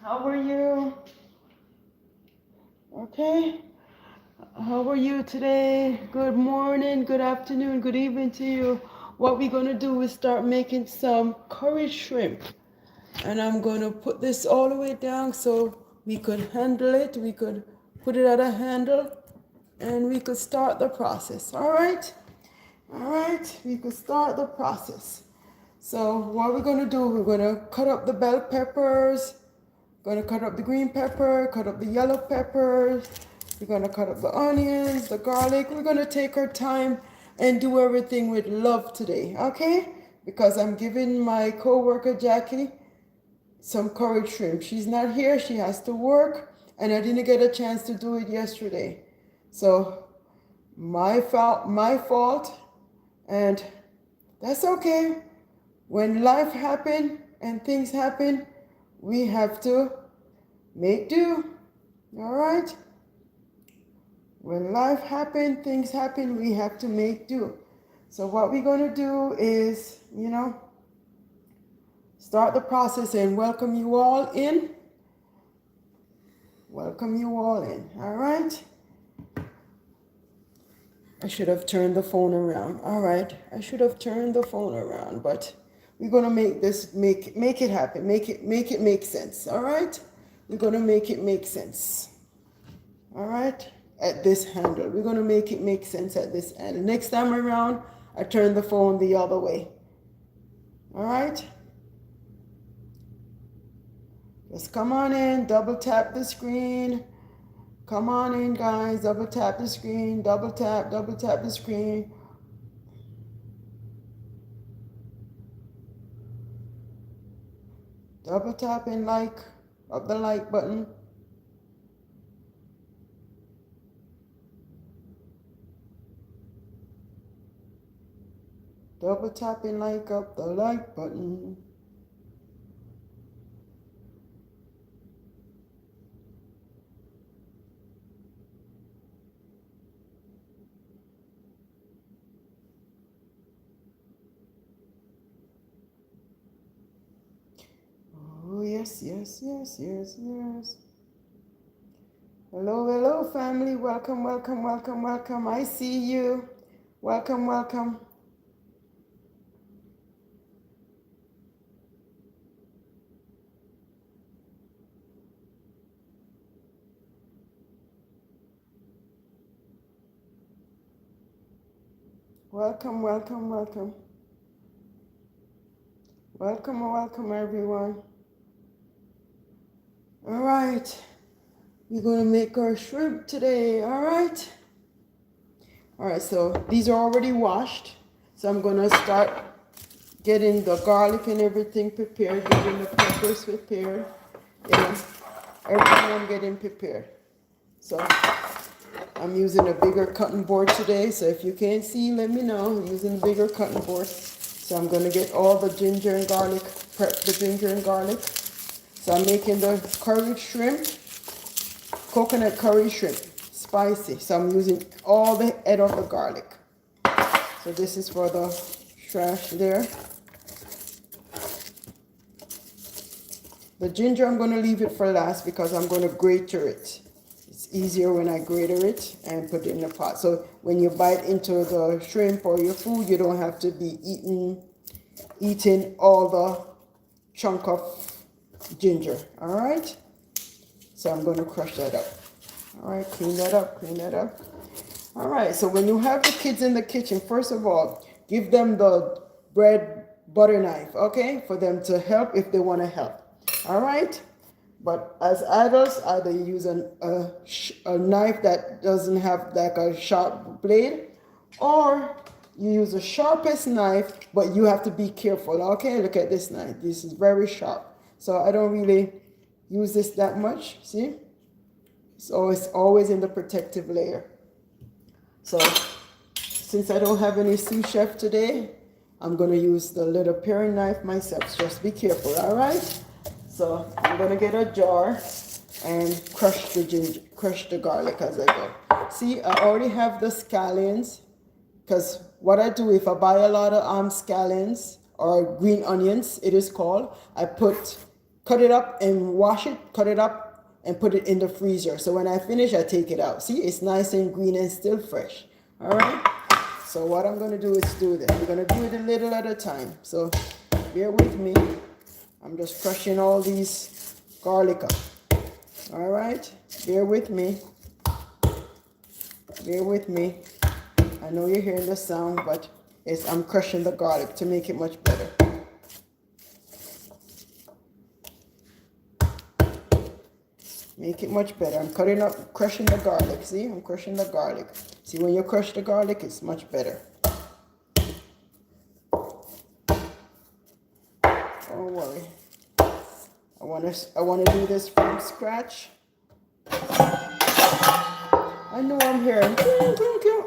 How are you? Okay. How are you today? Good morning, good afternoon, good evening to you. What we're going to do is start making some curry shrimp. And I'm going to put this all the way down so we could handle it. We could put it at a handle and we could start the process. All right? All right, we could start the process. So what we're going to do, we're going to cut up the bell peppers. Going to cut up the green pepper, cut up the yellow peppers. We're going to cut up the onions, the garlic. We're going to take our time and do everything with love today, okay? Because I'm giving my co-worker Jackie some curry shrimp. She's not here, she has to work, and I didn't get a chance to do it yesterday. So my fault, and that's okay. When life happen and things happen, we have to make do. All right? When life happen, things happen, we have to make do. So what we're going to do is, start the process and welcome you all in. Welcome you all in. All right? I should have turned the phone around. All right. I should have turned the phone around, but we're going to make this make it happen. Make it make sense. All right? We're going to make it make sense. All right? At this handle. We're going to make it make sense at this handle. Next time around, I turn the phone the other way. All right? Just come on in, double tap the screen. Come on in, guys. Double tap the screen. Double tap the screen. Double tap and like up the like button. Double tap and like up the like button. Oh, yes, yes, yes, yes, yes. Hello, hello, family. Welcome, welcome, welcome, welcome. I see you. Welcome, welcome. Welcome, welcome, welcome. Welcome, welcome, everyone. All right. We're going to make our shrimp today. All right. All right, so these are already washed. So I'm going to start getting the garlic and everything prepared, getting the peppers prepared, and everything getting prepared. So I'm using a bigger cutting board today. So if you can't see, let me know. I'm using a bigger cutting board. So I'm going to get all the ginger and garlic, prep the ginger and garlic. So I'm making the curry shrimp, coconut curry shrimp, spicy. So I'm using all the head of the garlic. So this is for the trash there. The ginger, I'm going to leave it for last because I'm going to grate it. It's easier when I grate it and put it in the pot. So when you bite into the shrimp or your food, you don't have to be eating all the chunk of ginger. All right? So I'm going to crush that up. All right, clean that up, clean that up. All right, so when you have the kids in the kitchen, first of all, give them the bread butter knife, okay, for them to help if they want to help. All right, but as adults, either you use a knife that doesn't have like a sharp blade, or you use the sharpest knife, but you have to be careful. Okay, look at this knife. This is very sharp. So I don't really use this that much, see? So it's always in the protective layer. So since I don't have any sous chef today, I'm going to use the little paring knife myself. Just be careful, all right? So I'm going to get a jar and crush the ginger, crush the garlic as I go. See, I already have the scallions, because what I do if I buy a lot of scallions or green onions, it is called, I put cut it up and wash it, cut it up and put it in the freezer. So when I finish, I take it out. See, it's nice and green and still fresh. All right. So what I'm going to do is do this. We're going to do it a little at a time. So bear with me. I'm just crushing all these garlic up. All right. Bear with me. Bear with me. I know you're hearing the sound, but I'm crushing the garlic to make it much better. Make it much better. I'm crushing the garlic. See, I'm crushing the garlic. See, when you crush the garlic, it's much better. Don't worry. I want to do this from scratch. I know I'm hearing.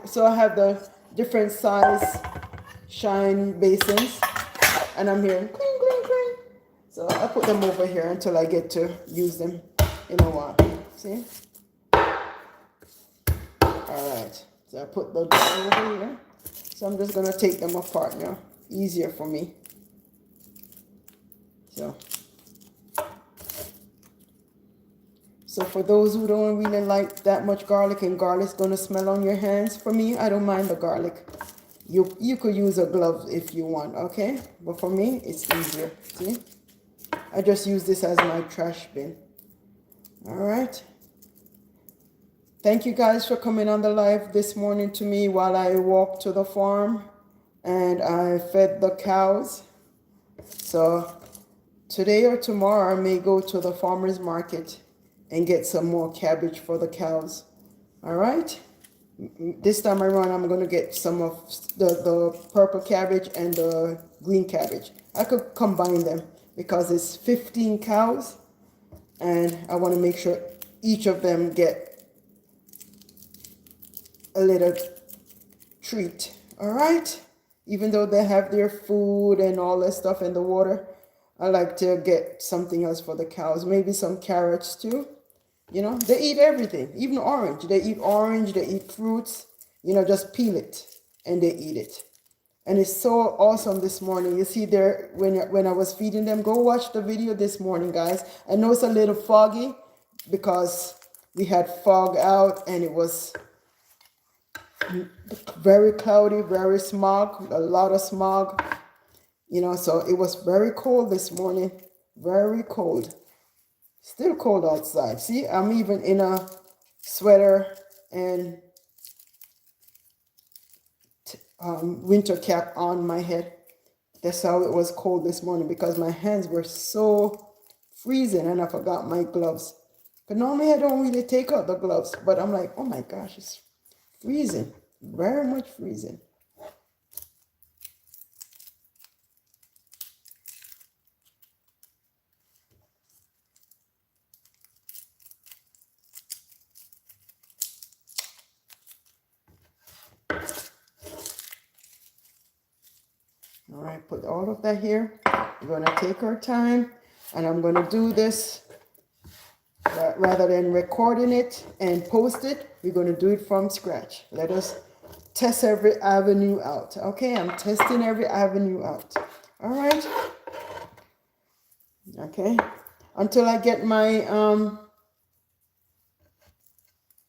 So I have the different size shine basins, and I'm hearing. So I put them over here until I get to use them in a while. See? Alright. So I put the dough over here. So I'm just gonna take them apart now. Easier for me. So for those who don't really like that much garlic and garlic's gonna smell on your hands, for me, I don't mind the garlic. You could use a glove if you want, okay? But for me, it's easier. See? I just use this as my trash bin. All right. Thank you guys for coming on the live this morning to me while I walked to the farm and I fed the cows. So today or tomorrow I may go to the farmer's market and get some more cabbage for the cows. All right. This time around I'm going to get some of the purple cabbage and the green cabbage. I could combine them because it's 15 cows and I want to make sure each of them get a little treat. All right. Even though they have their food and all that stuff in the water, I like to get something else for the cows. Maybe some carrots too. You know, they eat everything, even orange. They eat fruits, you know, just peel it and they eat it. And it's so awesome this morning. You see there, when I was feeding them, go watch the video this morning, guys. I know it's a little foggy because we had fog out and it was very cloudy, very smog, a lot of smog. You know, so it was very cold this morning, very cold. Still cold outside. See, I'm even in a sweater and winter cap on my head. That's how it was cold this morning because my hands were so freezing and I forgot my gloves. But normally I don't really take out the gloves, but I'm like, oh my gosh, it's freezing, very much freezing. All right, put all of that here. We're going to take our time, and I'm going to do this rather than recording it and post it. We're going to do it from scratch. Let us test every avenue out. Okay, I'm testing every avenue out. All right. Okay, until I get my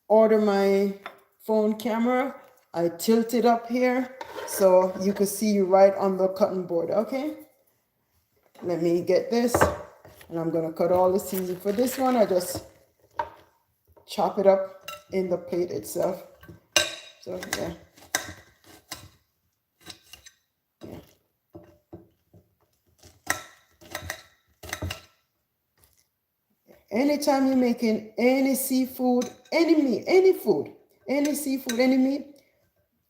order my phone camera. I tilt it up here so you can see right on the cutting board. Okay, let me get this, and I'm gonna cut all the seasoning. For this one, I just chop it up in the plate itself. So yeah. Anytime you're making any seafood, any meat, any food, any seafood, any meat,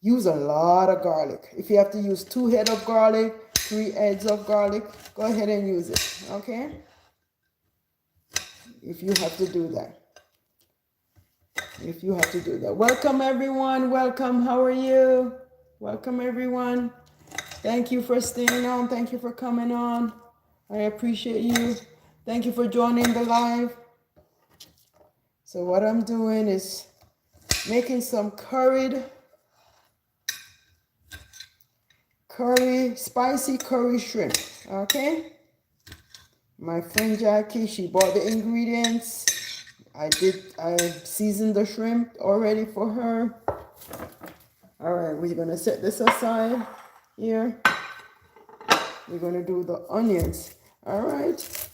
use a lot of garlic. If you have to use 2 heads of garlic, 3 heads of garlic, go ahead and use it, okay? If you have to do that. If you have to do that. Welcome, everyone. Welcome. How are you? Welcome, everyone. Thank you for staying on. Thank you for coming on. I appreciate you. Thank you for joining the live. So what I'm doing is making some spicy curry shrimp, okay? My friend Jackie, she bought the ingredients. I seasoned the shrimp already for her. All right, we're gonna set this aside here. We're gonna do the onions. All right.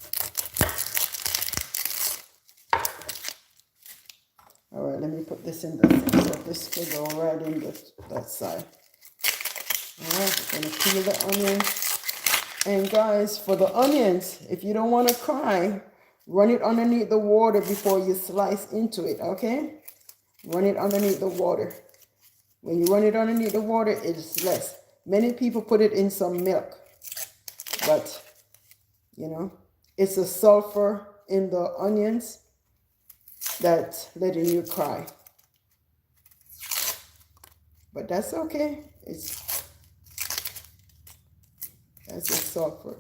All right, let me put this in the thing so this can go right in that side. All right, we're gonna peel the onions. And guys, for the onions, if you don't want to cry, run it underneath the water before you slice into it, okay? Run it underneath the water. When you run it underneath the water, it's less. Many people put it in some milk, but, you know, it's the sulfur in the onions that's letting you cry. But that's okay. That's the sulfur.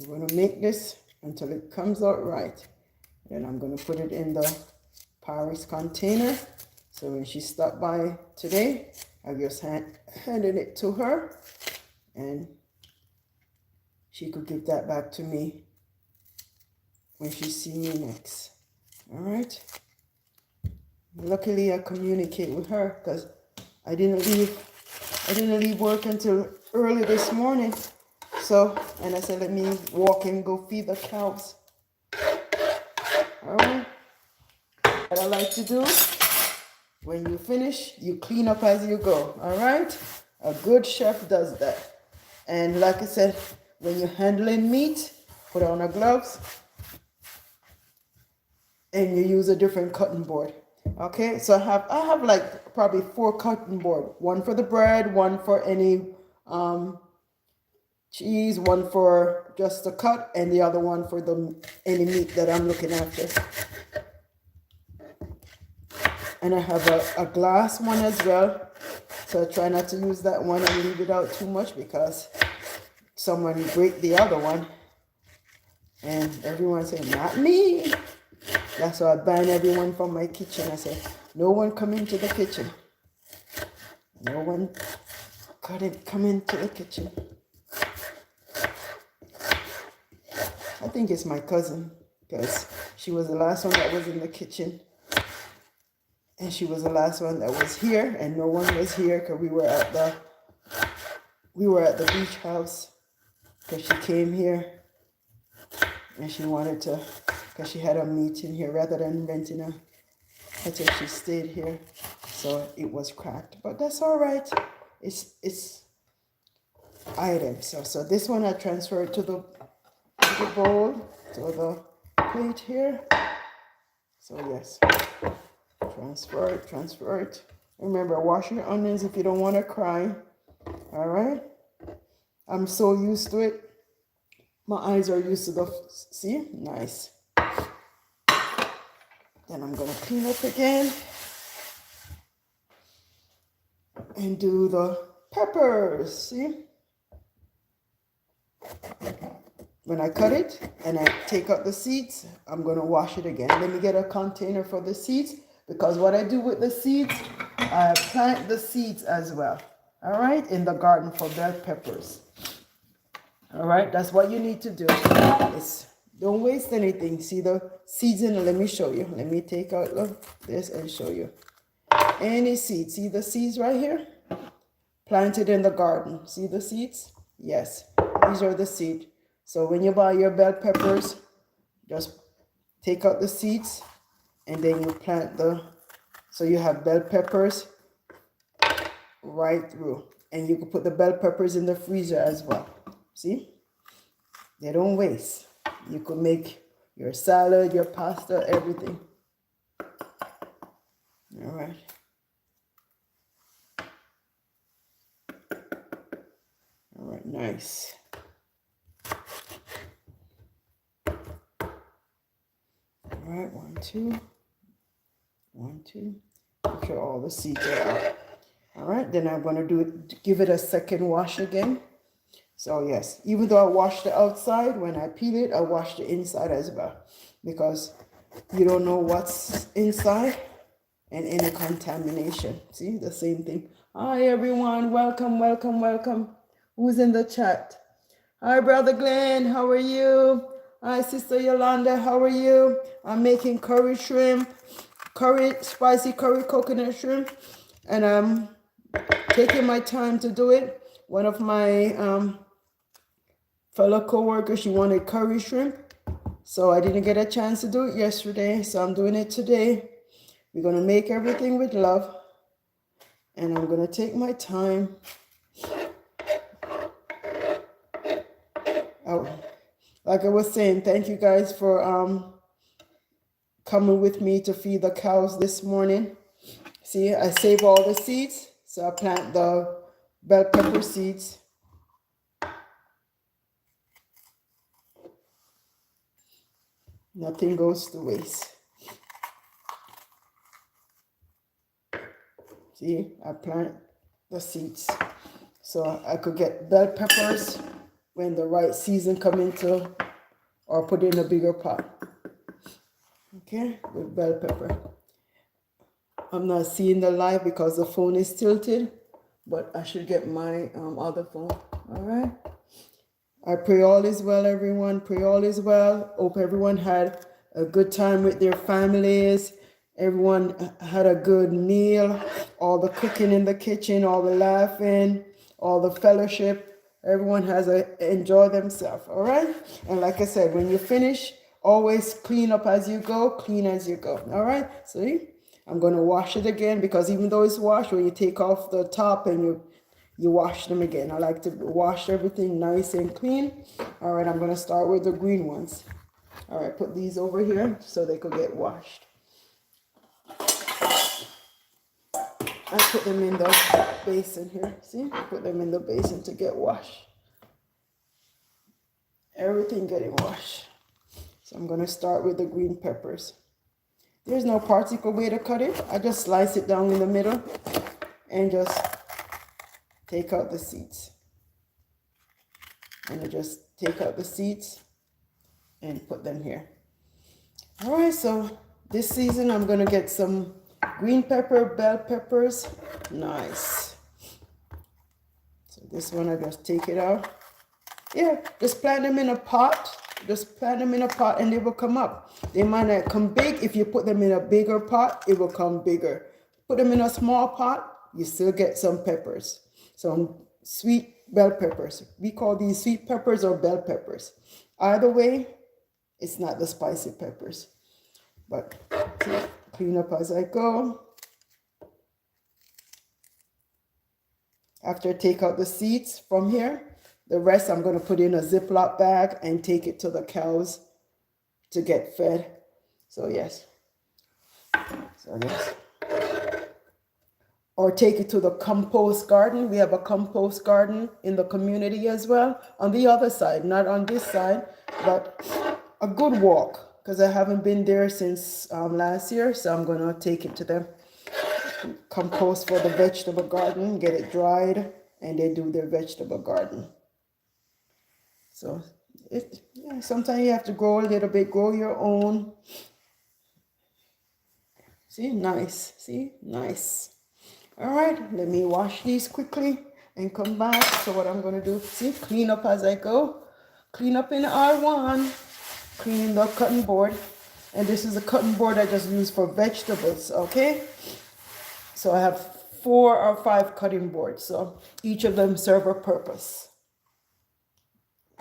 I'm going to make this until it comes out right. Then I'm going to put it in the Paris container. So when she stopped by today, I just handed it to her and she could give that back to me when she sees me next. All right. Luckily, I communicate with her because I didn't leave work until early this morning. So, and I said, let me walk and go feed the cows. All right. What I like to do, when you finish, you clean up as you go. All right. A good chef does that. And like I said, when you're handling meat, put on the gloves and you use a different cutting board. Okay, so I have like probably 4 cutting board. One for the bread, one for any cheese, one for just the cut, and the other one for any meat that I'm looking after. And I have a glass one as well. So I try not to use that one and leave it out too much because someone break the other one. And everyone say, not me. That's why I ban everyone from my kitchen. I say, no one come into the kitchen. No one come into the kitchen. I think it's my cousin because she was the last one that was in the kitchen. And she was the last one that was here, and no one was here because we were at the beach house because she came here and she wanted to, because she had a meeting here rather than renting a hotel. She stayed here, so it was cracked, but that's all right. It's items. So this one I transferred to the bowl, to the plate here. So yes. Transfer it. Remember, wash your onions if you don't want to cry. All right. I'm so used to it. My eyes are used to see? Nice. Then I'm going to clean up again. And do the peppers, see? When I cut it and I take out the seeds, I'm going to wash it again. Let me get a container for the seeds. Because what I do with the seeds, I plant the seeds as well. All right, in the garden for bell peppers. All right, that's what you need to do. Don't waste anything. See the seeds in it? Let me show you. Let me take out this and show you. Any seeds. See the seeds right here? Planted in the garden. See the seeds? Yes, these are the seeds. So when you buy your bell peppers, just take out the seeds. And then you plant so you have bell peppers right through. And you can put the bell peppers in the freezer as well. See? They don't Waste. You could make your salad, your pasta, everything. All right. All right, nice. All right, 1, 2. 1, 2. Make sure all the seeds are out. All right, then I'm going to give it a second wash again. So yes, even though I wash the outside, when I peel it, I wash the inside as well. Because you don't know what's inside. and any contamination. See, the same thing. Hi everyone, welcome, welcome, welcome. Who's in the chat? Hi brother Glenn, how are you? Hi sister Yolanda, how are you? I'm making curry shrimp, spicy curry coconut shrimp, and I'm taking my time to do it. One of my fellow co-workers, she wanted curry shrimp, so I didn't get a chance to do it yesterday, so I'm doing it today. We're gonna make everything with love, and I'm gonna take my time. Oh, like I was saying, thank you guys for coming with me to feed the cows this morning. See, I save all the seeds, so I plant the bell pepper seeds. Nothing goes to waste. See, I plant the seeds so I could get bell peppers when the right season come into, or put in a bigger pot. Okay, with bell pepper. I'm not seeing the live because the phone is tilted, but I should get my other phone. All right. I pray all is well, everyone. Pray all is well. Hope everyone had a good time with their families. Everyone had a good meal. All the cooking in the kitchen, all the laughing, all the fellowship. Everyone has enjoy themselves. All right. And like I said, when you finish, always clean up as you go. Clean as you go. All right. See, I'm going to wash it again, because even though it's washed, when you take off the top and you wash them again. I like to wash everything nice and clean. All right, I'm going to start with the green ones. All right, put these over here so they could get washed. I put them in the basin here. See, put them in the basin to get washed. Everything getting washed. So I'm going to start with the green peppers. There's no particular way to cut it. I just slice it down in the middle and just take out the seeds. And I just take out the seeds and put them here. All right, so this season I'm gonna get some green pepper, bell peppers. Nice. So this one I just take it out. Yeah, just plant them in a pot. Just plant them in a pot and they will come up. They might not come big. If you put them in a bigger pot, it will come bigger. Put them in a small pot, you still get some peppers. Some sweet bell peppers. We call these sweet peppers or bell peppers. Either way, it's not the spicy peppers. But clean up as I go. After I take out the seeds from here, the rest I'm going to put in a Ziploc bag and take it to the cows to get fed. So yes. So yes. Or take it to the compost garden. We have a compost garden in the community as well. On the other side, not on this side, but a good walk, because I haven't been there since last year. So I'm going to take it to them. Compost for the vegetable garden, get it dried, and they do their vegetable garden. So yeah, sometimes you have to grow a little bit, grow your own. See, nice. See, nice. All right, let me wash these quickly and come back. So what I'm going to do, see, clean up as I go. Clean up in R1, cleaning the cutting board. And this is a cutting board I just use for vegetables, okay? So I have 4 or 5 cutting boards. So each of them serve a purpose.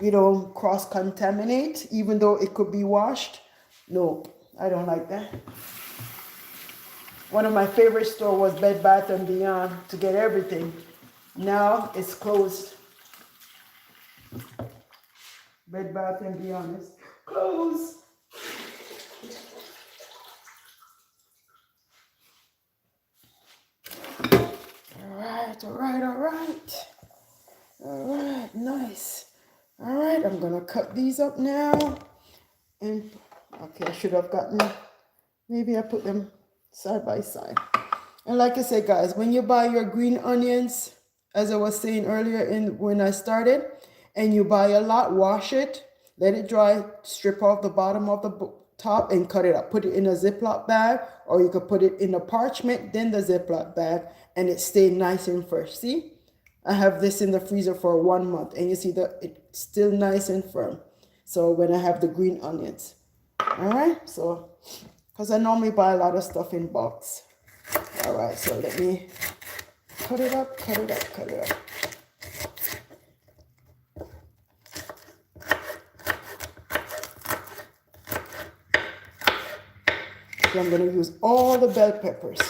We don't cross-contaminate, even though it could be washed. No, I don't like that. One of my favorite stores was Bed Bath & Beyond to get everything. Now it's closed. Bed Bath & Beyond is closed. All right, nice. All right, I'm gonna cut these up now. And okay, I should have gotten, maybe I put them side by side. And like I said, guys, when you buy your green onions, as I was saying earlier when I started, and you buy a lot, wash it, let it dry, strip off the bottom of top and cut it up. Put it in a Ziploc bag, or you could put it in a parchment, then the Ziploc bag, and it stayed nice and fresh. See? I have this in the freezer for 1 month, and you see that it's still nice and firm. So when I have the green onions. All right, so because I normally buy a lot of stuff in box. All right, so let me cut it up, cut it up, cut it up. So I'm going to use all the bell peppers.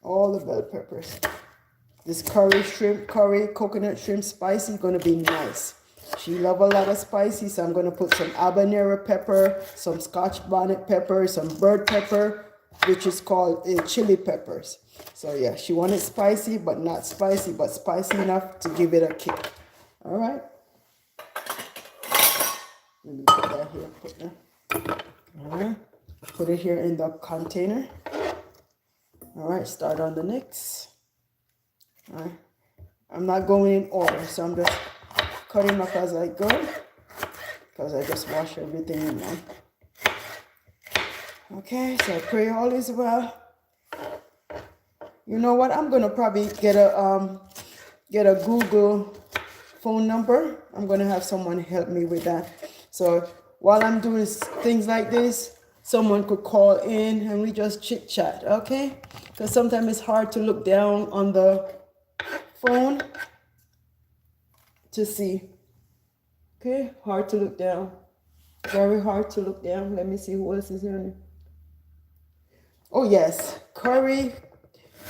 All the bell peppers. This curry shrimp, curry coconut shrimp spicy is going to be nice. She loves a lot of spicy, so I'm going to put some habanero pepper, some scotch bonnet pepper, some bird pepper, which is called chili peppers. So yeah, she wanted spicy, but not spicy, but spicy enough to give it a kick. All right. Let me put that here. Put that. All right. Put it here in the container. All right. Start on the next. All right. I'm not going in order, so I'm just cutting up as I go, because I just wash everything in one. Okay, so I pray all is well. You know what? I'm gonna probably get a Google phone number. I'm gonna have someone help me with that. So while I'm doing things like this, someone could call in and we just chit chat. Okay? Because sometimes it's hard to look down on the phone to see. Okay, hard to look down. Very hard to look down. Let me see who else is here. Oh yes, curry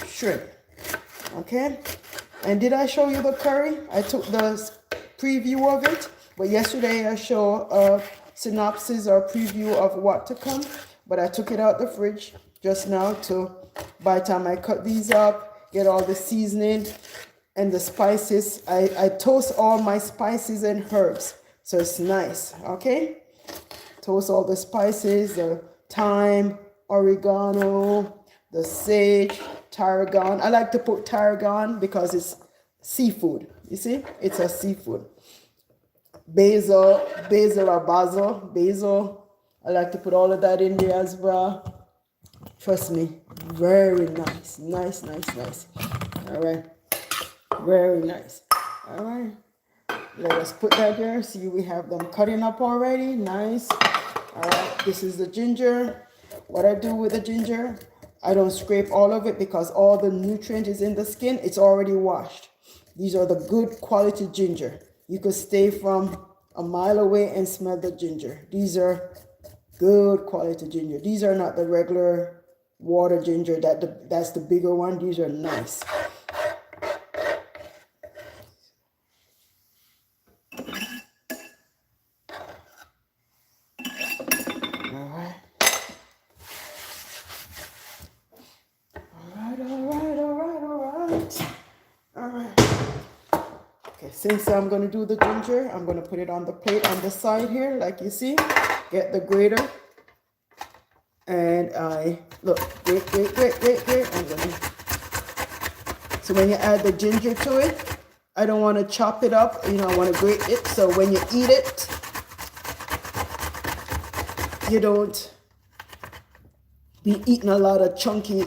shrimp. Okay, and did I show you the curry? I took the preview of it, but yesterday I showed a synopsis or preview of what to come, but I took it out the fridge just now to, by the time I cut these up, get all the seasoning and the spices. I toast all my spices and herbs, so it's nice. Okay, toast all the spices, the thyme, oregano, the sage, tarragon. I like to put tarragon because it's seafood. You see, it's a seafood. Basil or basil. I like to put all of that in there as well. Trust me, very nice. Nice. All right, very nice. All right, let us put that there. See, we have them cutting up already. Nice. All right, this is the ginger. What I do with the ginger, I don't scrape all of it because all the nutrient is in the skin. It's already washed. These are the good quality ginger. You could stay from a mile away and smell the ginger. These are good quality ginger. These are not the regular water ginger. That's the bigger one. These are nice. Since I'm going to do the ginger, I'm going to put it on the plate on the side here, like you see. Get the grater. And I, look, grate. So when you add the ginger to it, I don't want to chop it up. You know, I want to grate it. So when you eat it, you don't be eating a lot of chunky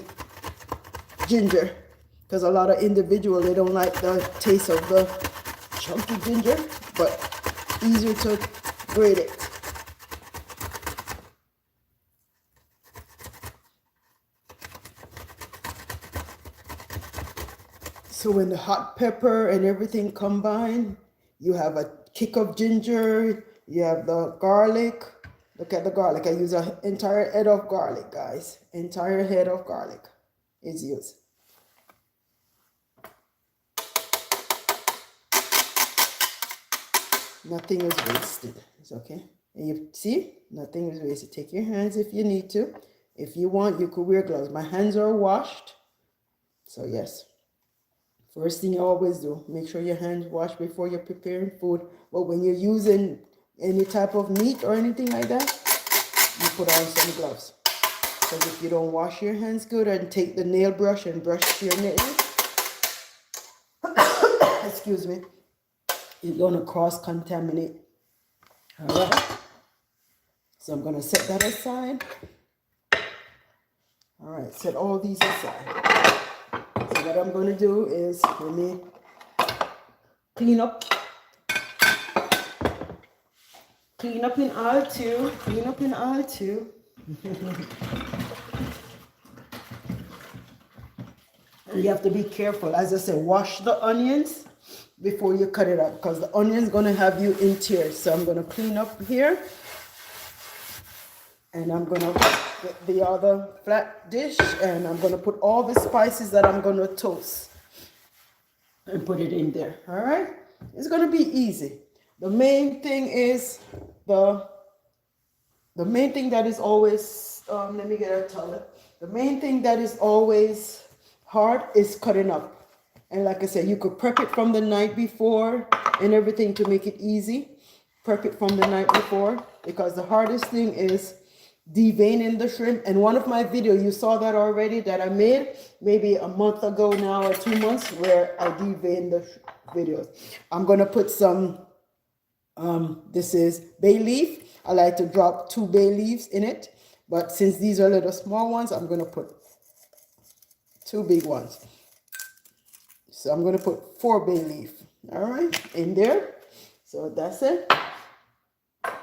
ginger. Because a lot of individuals, they don't like the taste of the chunky ginger, but easier to grate it. So when the hot pepper and everything combine, you have a kick of ginger, you have the garlic. Look at the garlic. I use an entire head of garlic, guys. Entire head of garlic is used. Nothing is wasted. It's okay. And you see, nothing is wasted. Take your hands if you need to. If you want, you could wear gloves. My hands are washed. So yes. First thing you always do, make sure your hands wash before you're preparing food. But when you're using any type of meat or anything like that, you put on some gloves. Because if you don't wash your hands good and take the nail brush and brush your nails, excuse me, you're going to cross-contaminate. All right. So I'm going to set that aside. All right, set all these aside. So what I'm going to do is let me clean up in aisle 2. Clean up in aisle 2. And you have to be careful. As I said, wash the onions before you cut it up, because the onion's going to have you in tears. So I'm going to clean up here. And I'm going to get the other flat dish, and I'm going to put all the spices that I'm going to toast and put it in there. All right? It's going to be easy. The main thing is the main thing that is always, let me get a towel. The main thing that is always hard is cutting up. And like I said, you could prep it from the night before and everything to make it easy. Prep it from the night before, because the hardest thing is deveining the shrimp. And one of my videos, you saw that already, that I made maybe a month ago now or 2 months, where I devein the videos. I'm going to put some, this is bay leaf. I like to drop 2 bay leaves in it. But since these are little small ones, I'm going to put 2 big ones. So I'm going to put 4 bay leaf, all right, in there. So that's it.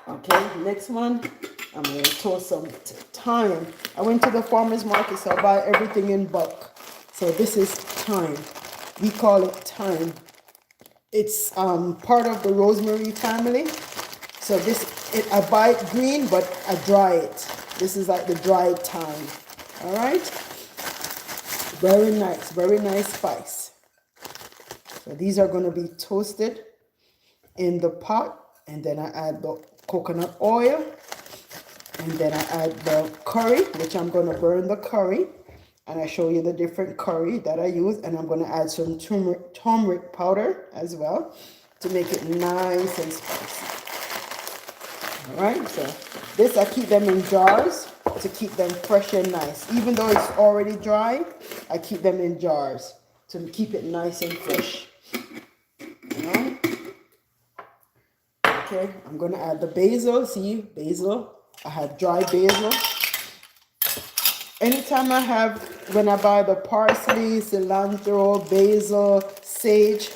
Okay, next one, I'm going to toast some thyme. I went to the farmer's market, so I buy everything in bulk. So this is thyme. We call it thyme. It's part of the rosemary family. So I buy it green, but I dry it. This is like the dried thyme. All right? Very nice spice. So these are going to be toasted in the pot, and then I add the coconut oil, and then I add the curry, which I'm going to burn the curry, and I show you the different curry that I use, and I'm going to add some turmeric powder as well to make it nice and spicy. All right, so this I keep them in jars to keep them fresh and nice. Even though it's already dry, I keep them in jars to keep it nice and fresh. All right. Okay, I'm going to add the basil. See, basil. I have dry basil. Anytime when I buy the parsley, cilantro, basil, sage,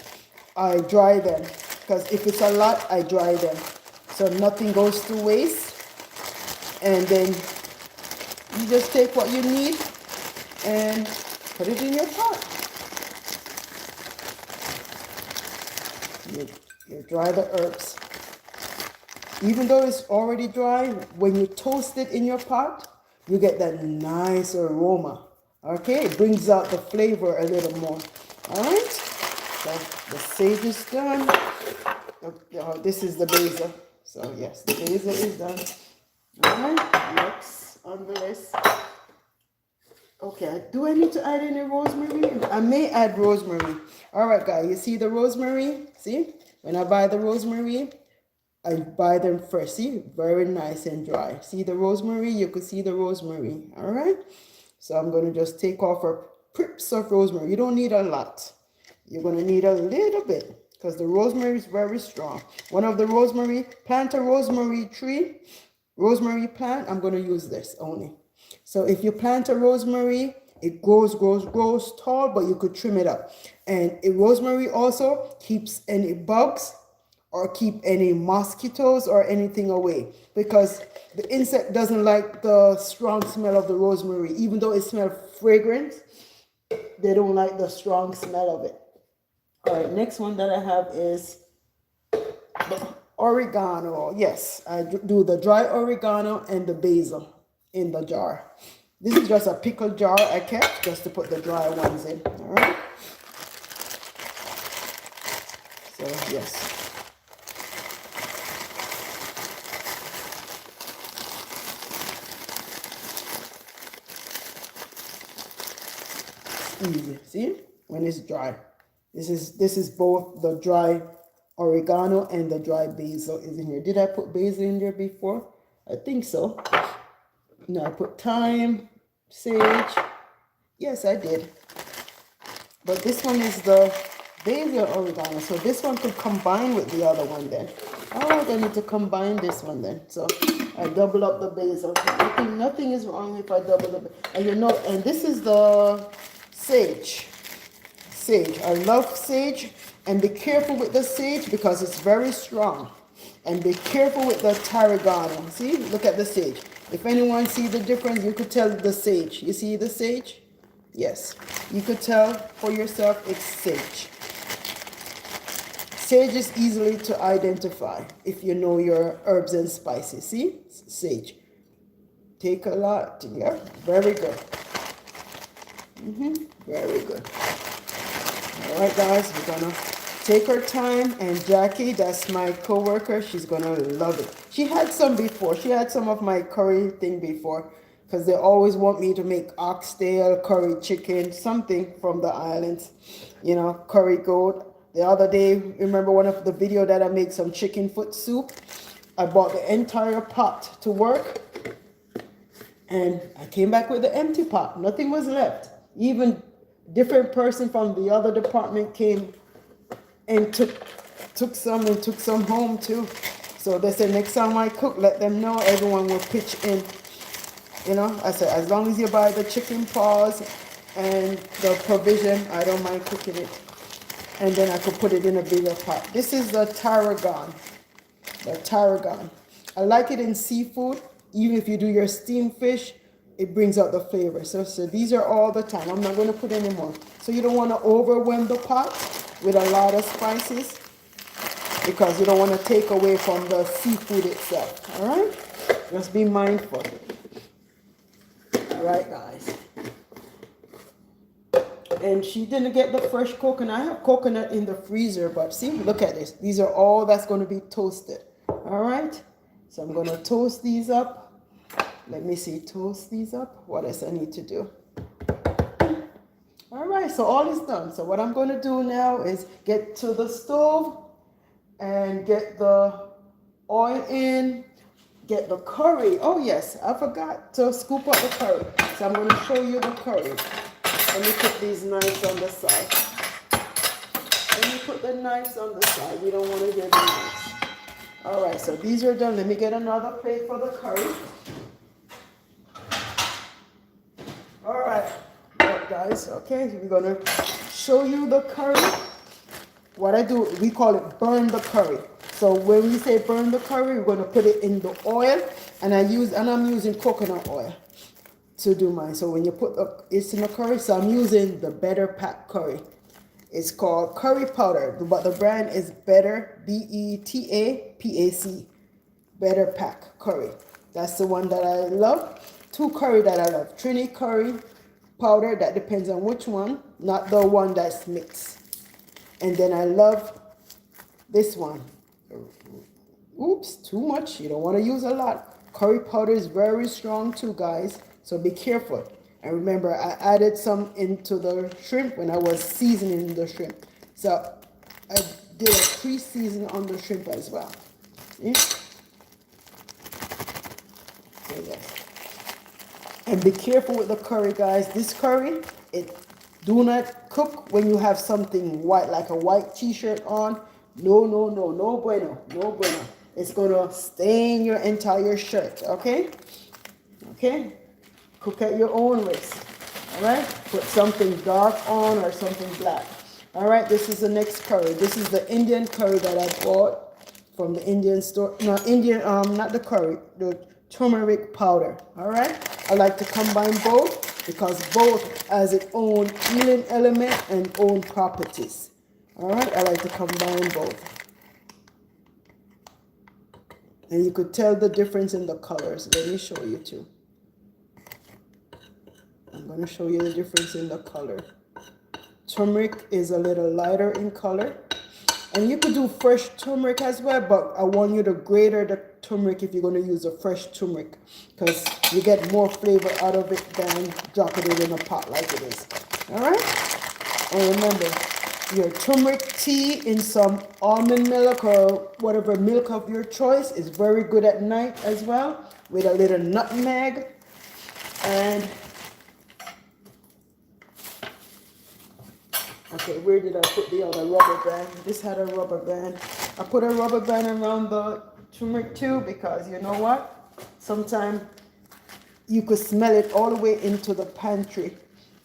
I dry them. Because if it's a lot, I dry them. So nothing goes to waste. And then you just take what you need and put it in your pot. You dry the herbs. Even though it's already dry, when you toast it in your pot, you get that nice aroma. Okay, it brings out the flavor a little more. All right, so the sage is done. This is the basil. So yes, the basil is done. All right, next on the list. Okay, do I need to add any rosemary? I may add rosemary. All right, guys, you see the rosemary? See, when I buy the rosemary, I buy them fresh. See, very nice and dry. See the rosemary? You could see the rosemary. All right. So I'm going to just take off our prips of rosemary. You don't need a lot. You're going to need a little bit because the rosemary is very strong. One of the plant a rosemary tree, rosemary plant. I'm going to use this only. So if you plant a rosemary, it grows tall, but you could trim it up. And rosemary also keeps any bugs or keep any mosquitoes or anything away, because the insect doesn't like the strong smell of the rosemary. Even though it smells fragrant, they don't like the strong smell of it. All right, next one that I have is the oregano. Yes, I do the dry oregano and the basil in the jar. This is just a pickle jar I kept just to put the dry ones in. All right. So yes. Easy. See, when it's dry, this is both the dry oregano and the dry basil is in here. Did I put basil in there before? I think so. No, I put thyme, sage. Yes, I did. But this one is the basil oregano. So this one could combine with the other one then. All right, I need to combine this one then. So I double up the basil. Nothing is wrong if I double the basil. And you know, and this is the sage. Sage. I love sage. And be careful with the sage because it's very strong. And be careful with the tarragon. See, look at the sage. If anyone sees the difference, you could tell the sage. You see the sage? Yes. You could tell for yourself it's sage. Sage is easily to identify if you know your herbs and spices. See? Sage. Take a lot. Yeah, very good. Very good. All right, guys, we're going to take our time. And Jackie, that's my co-worker, she's going to love it. She had some before. She had some of my curry thing before because they always want me to make oxtail, curry chicken, something from the islands, you know, curry goat. The other day, remember one of the video that I made some chicken foot soup? I bought the entire pot to work and I came back with an empty pot. Nothing was left. Even different person from the other department came and took some home too. So they said next time I cook, let them know, everyone will pitch in. You know, I said as long as you buy the chicken paws and the provision, I don't mind cooking it. And then I could put it in a bigger pot. This is the tarragon. The tarragon. I like it in seafood. Even if you do your steamed fish, it brings out the flavor. So these are all the time. I'm not going to put any more. So you don't want to overwhelm the pot with a lot of spices because you don't want to take away from the seafood itself. All right? Just be mindful. All right, guys. And she didn't get the fresh coconut. I have coconut in the freezer, but see, look at this. These are all that's going to be toasted. All right. So I'm going to toast these up. Let me see, toast these up. What else I need to do? All right, so all is done. So what I'm going to do now is get to the stove and get the oil in, get the curry. Oh yes, I forgot to scoop up the curry. So I'm going to show you the curry. Let me put these knives on the side. Let me put the knives on the side. We don't want to get the knives. All right, so these are done. Let me get another plate for the curry. All right, guys. Okay, we're going to show you the curry. What I do, we call it burn the curry. So when we say burn the curry, we're going to put it in the oil. And I'm using coconut oil to do mine. So when you put it's in the curry, so I'm using the Better Pack curry. It's called curry powder, but the brand is Better, BETAPAC, Better Pack curry. That's the one that I love. Two curry that I love. Trini curry powder, that depends on which one, not the one that's mixed. And then I love this one. Oops, too much. You don't want to use a lot. Curry powder is very strong too, guys. So be careful. And remember, I added some into the shrimp when I was seasoning the shrimp. So I did a pre-season on the shrimp as well. See? So yes. And be careful with the curry, guys. This curry, do not cook when you have something white, like a white t-shirt on. No, no, no, no bueno, no bueno. It's going to stain your entire shirt, okay? Okay? Cook at your own risk. All right? Put something dark on or something black. All right, this is the next curry. This is the Indian curry that I bought from the Indian store. No, not the curry, the turmeric powder. All right? I like to combine both because both has its own healing element and own properties. All right? I like to combine both. And you could tell the difference in the colors. Let me show you too. I'm going to show you the difference in the color. Turmeric is a little lighter in color. And you could do fresh turmeric as well, but I want you to grate the turmeric if you're going to use a fresh turmeric, because you get more flavor out of it than dropping it in a pot like it is. All right? And remember, your turmeric tea in some almond milk or whatever milk of your choice is very good at night as well, with a little nutmeg. And Okay, where did I put the other rubber band? This had a rubber band. I put a rubber band around the turmeric too because you know what? Sometimes you could smell it all the way into the pantry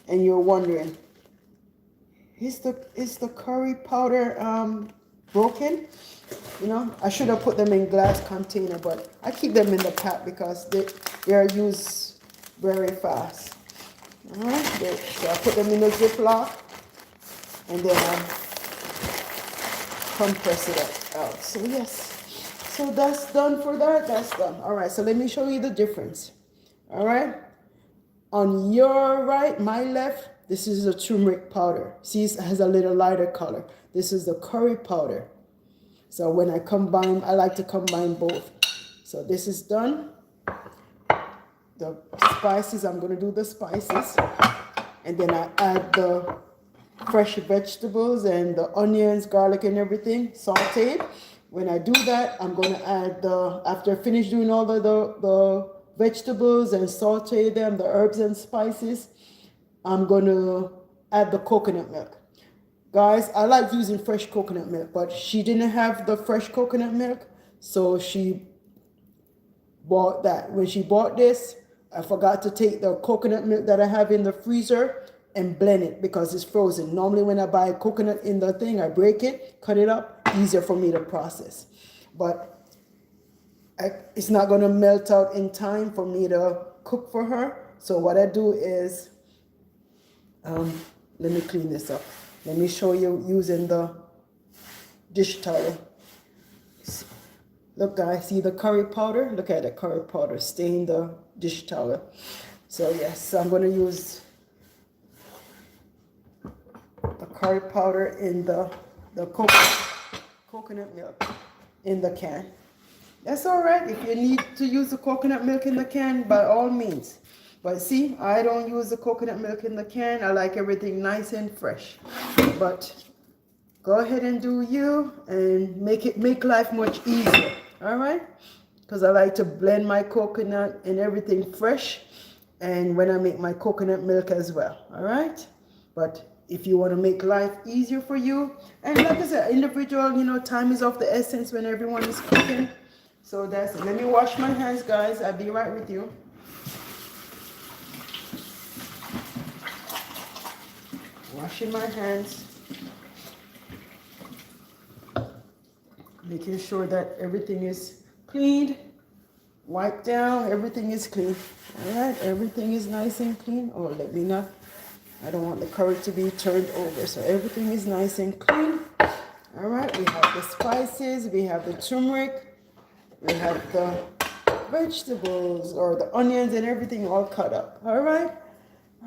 and you're wondering, is the curry powder broken? You know, I should have put them in glass container, but I keep them in the pack because they are used very fast. All right, so I put them in the Ziploc and then I compress it out. So yes, so that's done for that. That's done. All right, so let me show you the difference. All right, on your right, my left, this is the turmeric powder. See, it has a little lighter color. This is the curry powder. So when I combine, I like to combine both. So this is done. The spices, I'm going to do the spices. And then I add the fresh vegetables and the onions, garlic and everything, sauteed. When I do that, I'm going to add after I finish doing all the vegetables and saute them, the herbs and spices, I'm going to add the coconut milk. Guys, I like using fresh coconut milk, but she didn't have the fresh coconut milk, so she bought that. When she bought this, I forgot to take the coconut milk that I have in the freezer and blend it because it's frozen. Normally when I buy coconut in the thing, I break it, cut it up, easier for me to process. But it's not going to melt out in time for me to cook for her. So what I do is, let me clean this up. Let me show you using the dish towel. Look guys, see the curry powder? Look at the curry powder stain the dish towel. So yes, I'm going to use the curry powder in the coconut milk in the can. That's all right. If you need to use the coconut milk in the can, by all means. But see, I don't use the coconut milk in the can. I like everything nice and fresh. But go ahead and do you and make life much easier. All right? Because I like to blend my coconut and everything fresh. And when I make my coconut milk as well. All right? But if you want to make life easier for you, and like I said, individual, you know, time is of the essence when everyone is cooking. So that's it. Let me wash my hands, guys. I'll be right with you. Washing my hands. Making sure that everything is cleaned. Wipe down. Everything is clean. All right. Everything is nice and clean. Oh, let me not. I don't want the curry to be turned over. So everything is nice and clean. All right. We have the spices. We have the turmeric. We have the vegetables or the onions and everything all cut up. All right.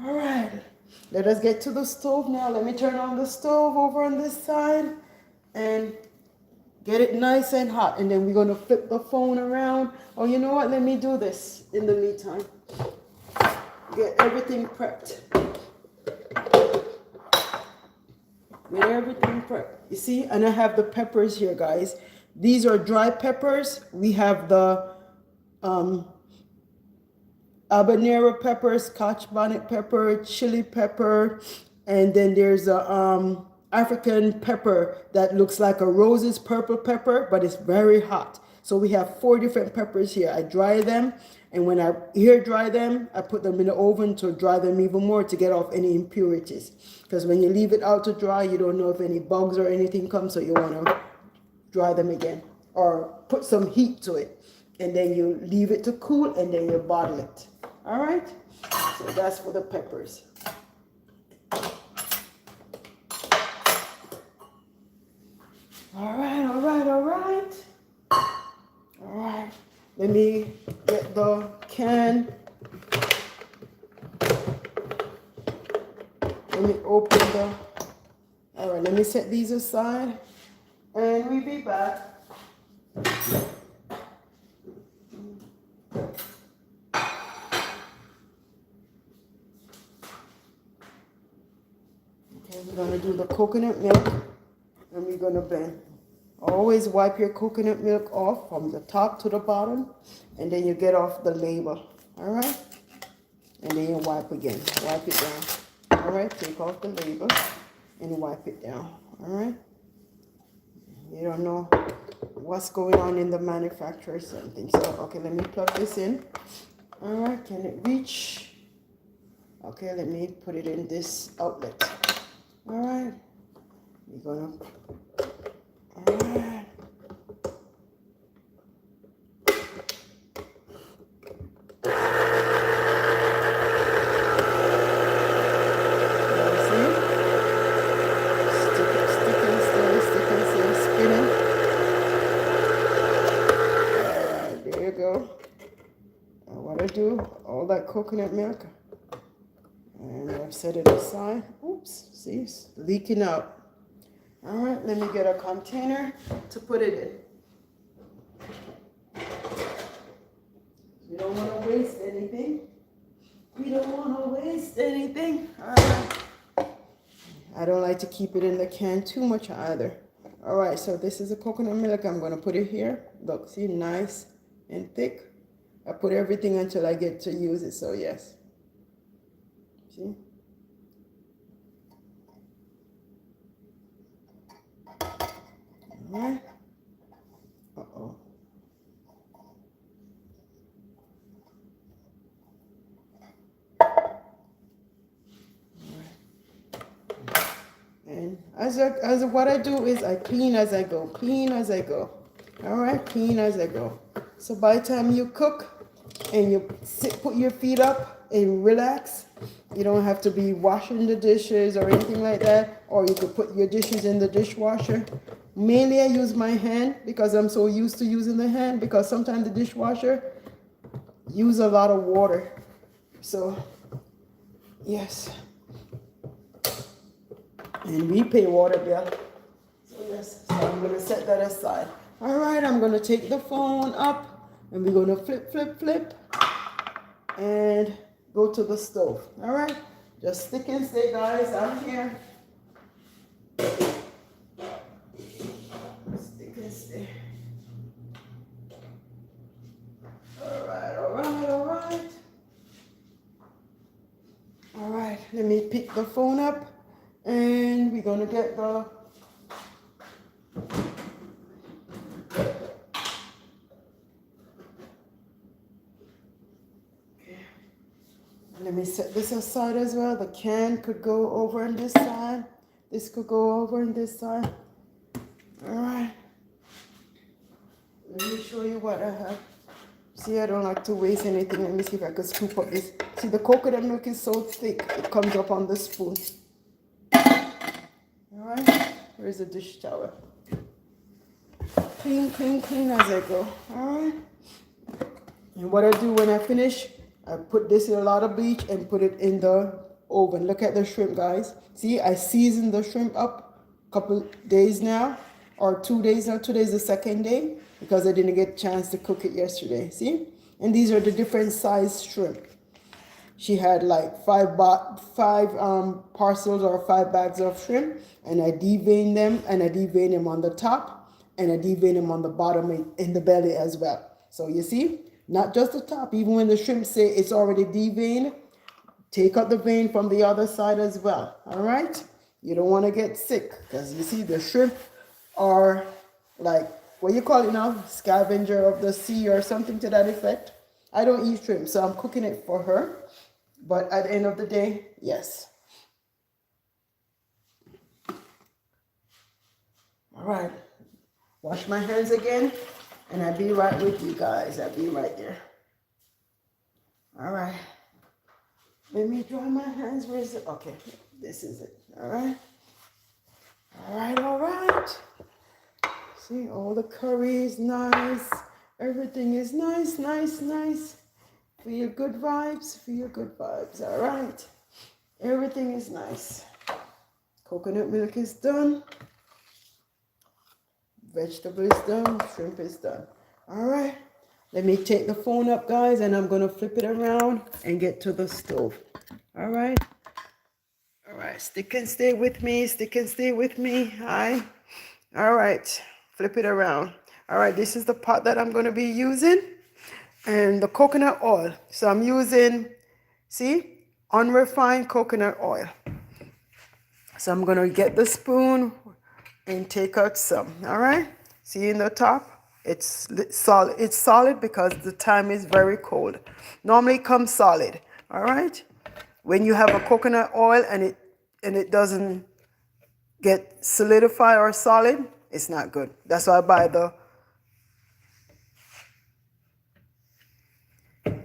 All right. Let us get to the stove now. Let me turn on the stove over on this side and get it nice and hot. And then we're going to flip the phone around. Oh, you know what? Let me do this in the meantime. Get everything prepped. Get everything prepped. You see? And I have the peppers here, guys. These are dry peppers. We have the habanero pepper, scotch bonnet pepper, chili pepper, and then there's a African pepper that looks like a rose's purple pepper, but it's very hot. So we have 4 different peppers here. I dry them, and when I air dry them, I put them in the oven to dry them even more to get off any impurities. Because when you leave it out to dry, you don't know if any bugs or anything come, so you want to dry them again or put some heat to it. And then you leave it to cool, and then you bottle it. All right, so that's for the peppers. All right, all right, all right. All right, let me get the can. Let me open the, all right, let me set these aside and we'll be back. We're going to do the coconut milk and we're going to blend. Always wipe your coconut milk off from the top to the bottom, and then you get off the label. All right? And then you wipe again. Wipe it down. All right? Take off the label. and wipe it down. All right. You don't know what's going on in the manufacturer or something. So, okay, let me plug this in. All right, can it reach? Okay, let me put it in this outlet. All right, we're gonna, all right. Do all that coconut milk, and I've set it aside. Oops, see, it's leaking out. All right, let me get a container to put it in. We don't want to waste anything. We don't want to waste anything. All right. I don't like to keep it in the can too much either. All right, so this is a coconut milk. I'm going to put it here. Look, see, nice and thick. I put everything until I get to use it, so yes. See? All right. Uh-oh. And as what I do is I clean as I go, clean as I go. All right, clean as I go. So by the time you cook and you put your feet up and relax, you don't have to be washing the dishes or anything like that, or you could put your dishes in the dishwasher. Mainly I use my hand because I'm so used to using the hand, because sometimes the dishwasher use a lot of water. So, yes. And we pay water bill. So yes, so I'm going to set that aside. All right, I'm going to take the phone up and we're going to flip, flip, flip and go to the stove. All right, just stick and stay, guys. I'm here. Stick and stay. All right, all right, all right. All right, let me pick the phone up and we're going to get the let me set this aside as well. The can could go over on this side. This could go over on this side. All right. Let me show you what I have. See, I don't like to waste anything. Let me see if I can scoop up this. See, the coconut milk is so thick, it comes up on the spoon. All right. Where's the dish towel? Clean, clean, clean as I go. All right. And what I do when I finish, I put this in a lot of bleach and put it in the oven. Look at the shrimp, guys. See, I seasoned the shrimp up a couple days now, or 2 days now. Today's the second day because I didn't get a chance to cook it yesterday. See? And these are the different size shrimp. She had like five parcels or 5 bags of shrimp, and I deveined them, and I deveined them on the top, and I deveined them on the bottom in the belly as well. So you see? Not just the top, even when the shrimp say it's already deveined, take out the vein from the other side as well, all right? You don't want to get sick because you see the shrimp are like, what you call it now, scavenger of the sea or something to that effect. I don't eat shrimp, so I'm cooking it for her. But at the end of the day, yes. All right, wash my hands again. And I'll be right with you guys. I'll be right there. All right. Let me dry my hands. Where is it? Okay, this is it. All right. All right, all right. See, all the curry is nice. Everything is nice, nice, nice. Feel good vibes. Feel good vibes. All right. Everything is nice. Coconut milk is done. Vegetable is done, shrimp is done. All right, let me take the phone up, guys, and I'm gonna flip it around and get to the stove. All right, stick and stay with me, stick and stay with me. Hi. All right, flip it around. All right, this is the pot that I'm gonna be using, and the coconut oil. So I'm using, see, unrefined coconut oil. So I'm gonna get the spoon and take out some. All right. See in the top, it's solid. It's solid because the time is very cold. Normally it comes solid. All right. When you have a coconut oil and it doesn't get solidified or solid, it's not good. That's why I buy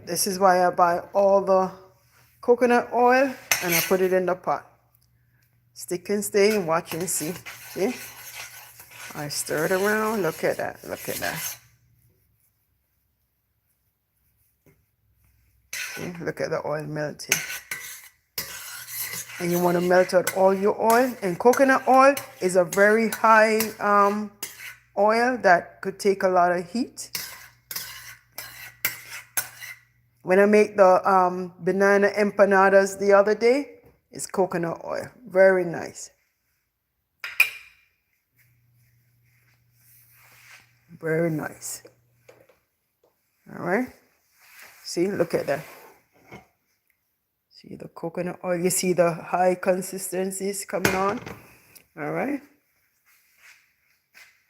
this is why I buy all the coconut oil and I put it in the pot. Stick and stay and watch and see. See? I stir it around. Look at that. Look at that. See? Look at the oil melting. And you want to melt out all your oil. And coconut oil is a very high oil that could take a lot of heat. When I make the banana empanadas the other day, it's coconut oil. Very nice. Very nice. All right. See, look at that. See the coconut oil. You see the high consistencies coming on. All right.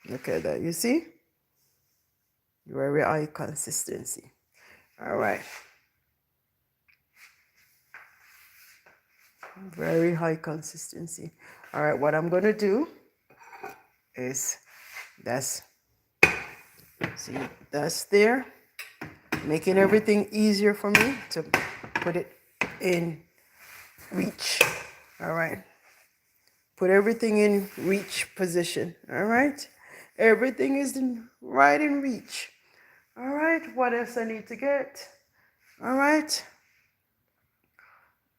Look at that. You see? Very high consistency. All right. Very high consistency. All right. What I'm going to do is see, that's there. Making everything easier for me to put it in reach. All right. Put everything in reach position. All right. Everything is right in reach. All right. What else I need to get? All right.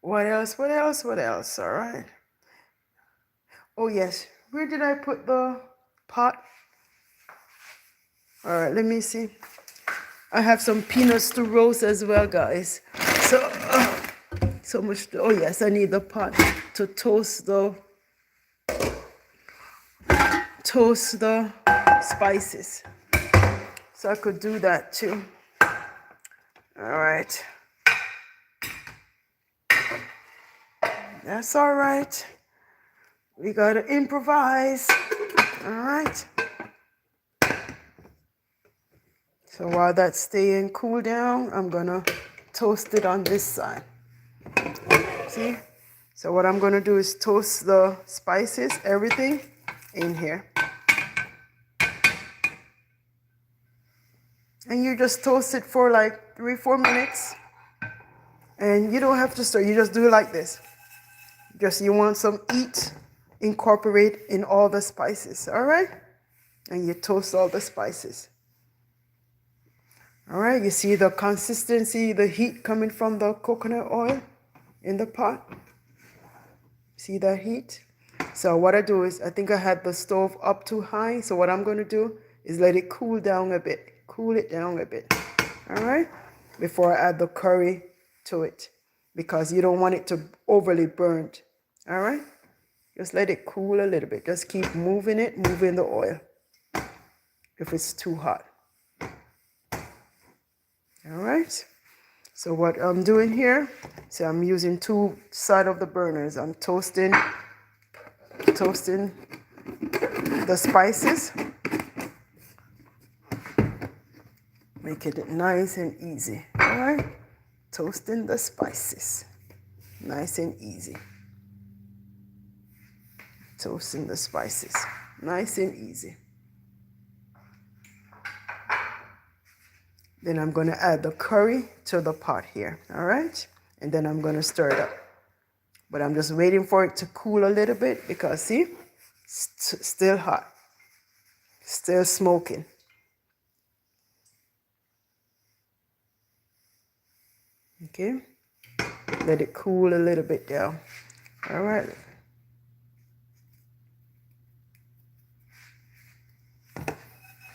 What else? What else? What else? All right. Oh, yes. Where did I put the pot? All right. Let me see. I have some peanuts to roast as well, guys. So much. Oh, yes. I need the pot to toast the spices. So I could do that too. All right. That's all right. We got to improvise. All right. So while that's staying cool down, I'm going to toast it on this side. See? So what I'm going to do is toast the spices, everything in here. And you just toast it for like 3-4 minutes. And you don't have to stir. You just do it like this. Just you want some heat, incorporate in all the spices. All right? And you toast all the spices. All right, you see the consistency, the heat coming from the coconut oil in the pot? See that heat? So what I do is, I think I had the stove up too high. So what I'm going to do is let it cool down a bit. Cool it down a bit. All right? Before I add the curry to it. Because you don't want it to overly burnt. All right? Just let it cool a little bit. Just keep moving it, moving the oil. If it's too hot. All right, so what I'm doing here, so I'm using 2 sides of the burners. I'm toasting the spices. Make it nice and easy. All right, toasting the spices, nice and easy. Toasting the spices, nice and easy. Then I'm going to add the curry to the pot here, all right? And then I'm going to stir it up. But I'm just waiting for it to cool a little bit because, see, still hot, still smoking. Okay, let it cool a little bit down, all right?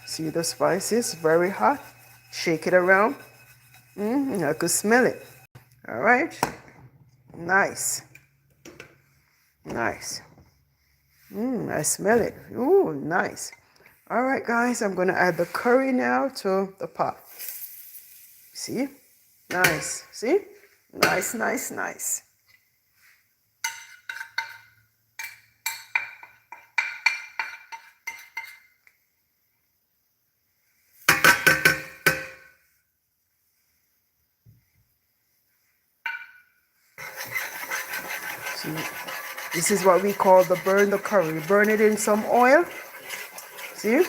See the spices, very hot. Shake it around. I could smell it. All right. Nice. Nice. I smell it. Ooh, nice. All right, guys. I'm going to add the curry now to the pot. See? Nice. See? Nice, nice, nice. See, this is what we call the burn the curry. Burn it in some oil. See?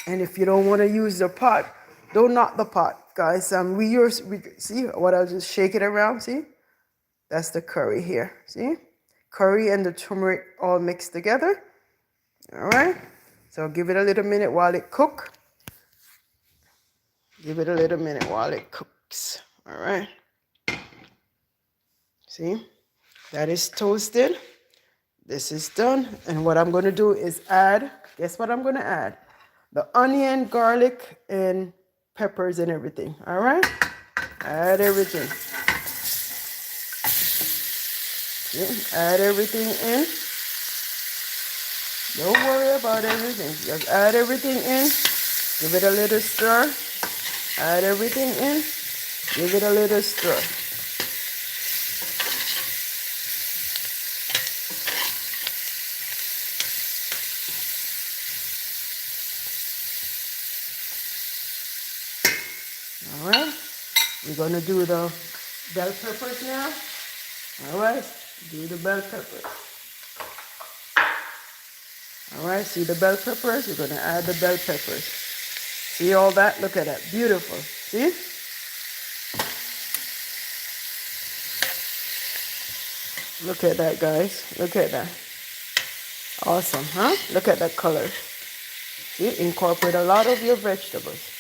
And if you don't want to use the pot, don't knock the pot, guys. See what I'll just shake it around. See? That's the curry here. See? Curry and the turmeric all mixed together. All right. So give it a little minute while it cooks. Give it a little minute while it cooks. All right. See? That is toasted. This is done. And what I'm going to do is add, guess what I'm going to add? The onion, garlic, and peppers and everything. All right? Add everything. Yeah, add everything in. Don't worry about everything. Just add everything in. Give it a little stir. Add everything in. Give it a little stir. All right. We're going to do the bell peppers now. All right. Do the bell peppers. All right. See the bell peppers? We're going to add the bell peppers. See all that? Look at that. Beautiful. See? Look at that, guys. Look at that. Awesome, huh? Look at that color. See? Incorporate a lot of your vegetables.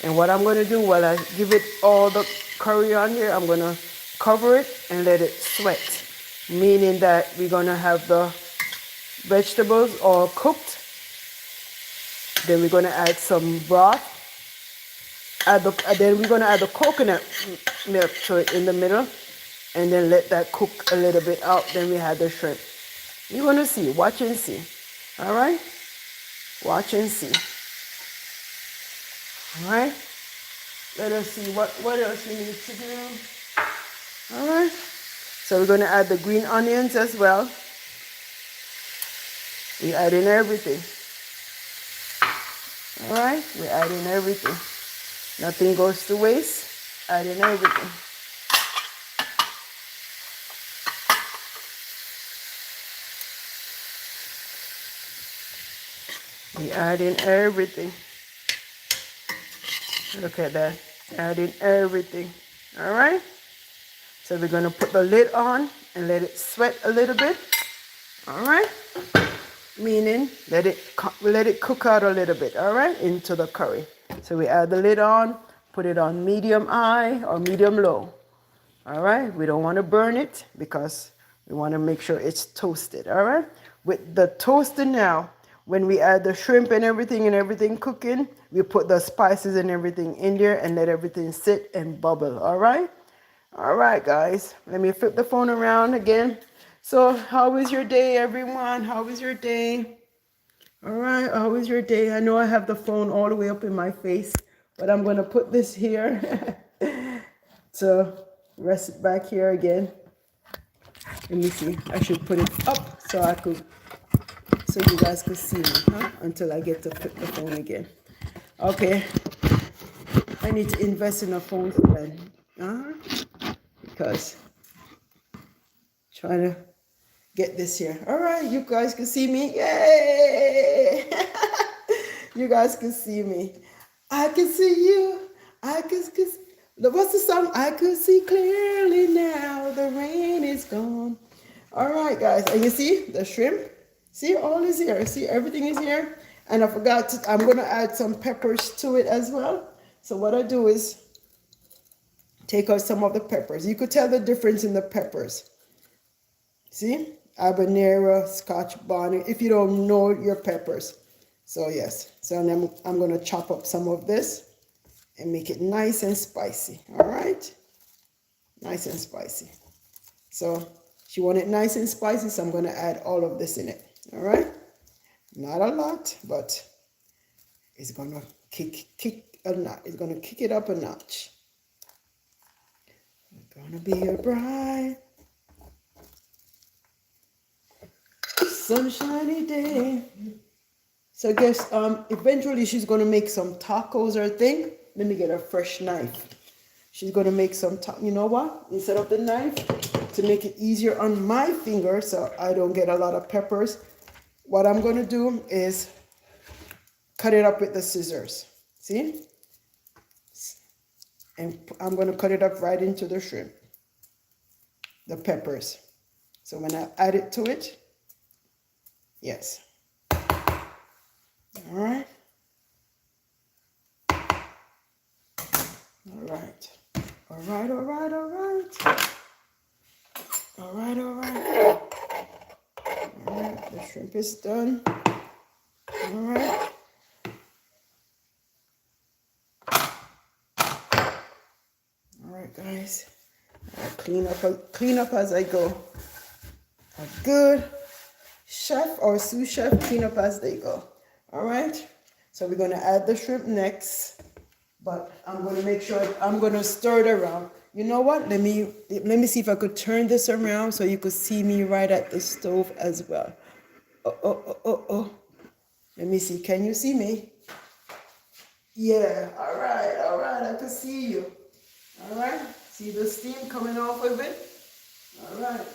And what I'm going to do while I give it all the curry on here, I'm going to cover it and let it sweat. Meaning that we're going to have the vegetables all cooked. Then we're going to add some broth. Then we're going to add the coconut milk to it in the middle. And then let that cook a little bit out. Then we have the shrimp. You're going to see. Watch and see. All right? Watch and see. All right? Let us see what else we need to do. All right? So we're going to add the green onions as well. We add in everything. All right? We add in everything. Nothing goes to waste. Add in everything. We add in everything. Look at that. Add in everything. All right? So we're going to put the lid on and let it sweat a little bit. All right? Meaning let it cook out a little bit. All right? Into the curry. So we add the lid on, put it on medium high or medium low. All right? We don't want to burn it because we want to make sure it's toasted. All right? With the toaster now, when we add the shrimp and everything cooking, we put the spices and everything in there and let everything sit and bubble. All right? All right, guys. Let me flip the phone around again. So how was your day, everyone? How was your day? All right. How was your day? I know I have the phone all the way up in my face, but I'm going to put this here to rest it back here again. Let me see. I should put it up so you guys could see me, huh? Until I get to flip the phone again. Okay. I need to invest in a phone stand. Because trying to get this here. All right, you guys can see me. Yay! You guys can see me. I can see you. What's the song? I could see clearly now. The rain is gone. All right, guys. And you see the shrimp? See, all is here. See, everything is here. And I forgot I'm going to add some peppers to it as well. So what I do is take out some of the peppers. You could tell the difference in the peppers. See? Habanero, Scotch bonnet, if you don't know your peppers. So yes. So I'm going to chop up some of this and make it nice and spicy. All right? Nice and spicy. So she wanted it nice and spicy, so I'm going to add all of this in it. All right? Not a lot, but it's going to kick a notch. It's going to kick it up a notch. It's going to be a bright, sunshiny day. So I guess eventually she's going to make some tacos or thing. Let me get a fresh knife. She's going to make some, you know what? Instead of the knife, to make it easier on my finger so I don't get a lot of peppers, what I'm going to do is cut it up with the scissors. See? And I'm going to cut it up right into the shrimp, the peppers. So when I add it to it, yes. All right. All right. All right, all right, all right. All right, all right. All right, the shrimp is done. All right. All right, guys. I'll clean up as I go. A good chef or sous chef clean up as they go. All right. So we're going to add the shrimp next, but I'm going to make sure I'm going to stir it around. You know what? Let me see if I could turn this around so you could see me right at the stove as well. Oh. Let me see. Can you see me? Yeah. All right. I can see you. All right. See the steam coming off of it? All right.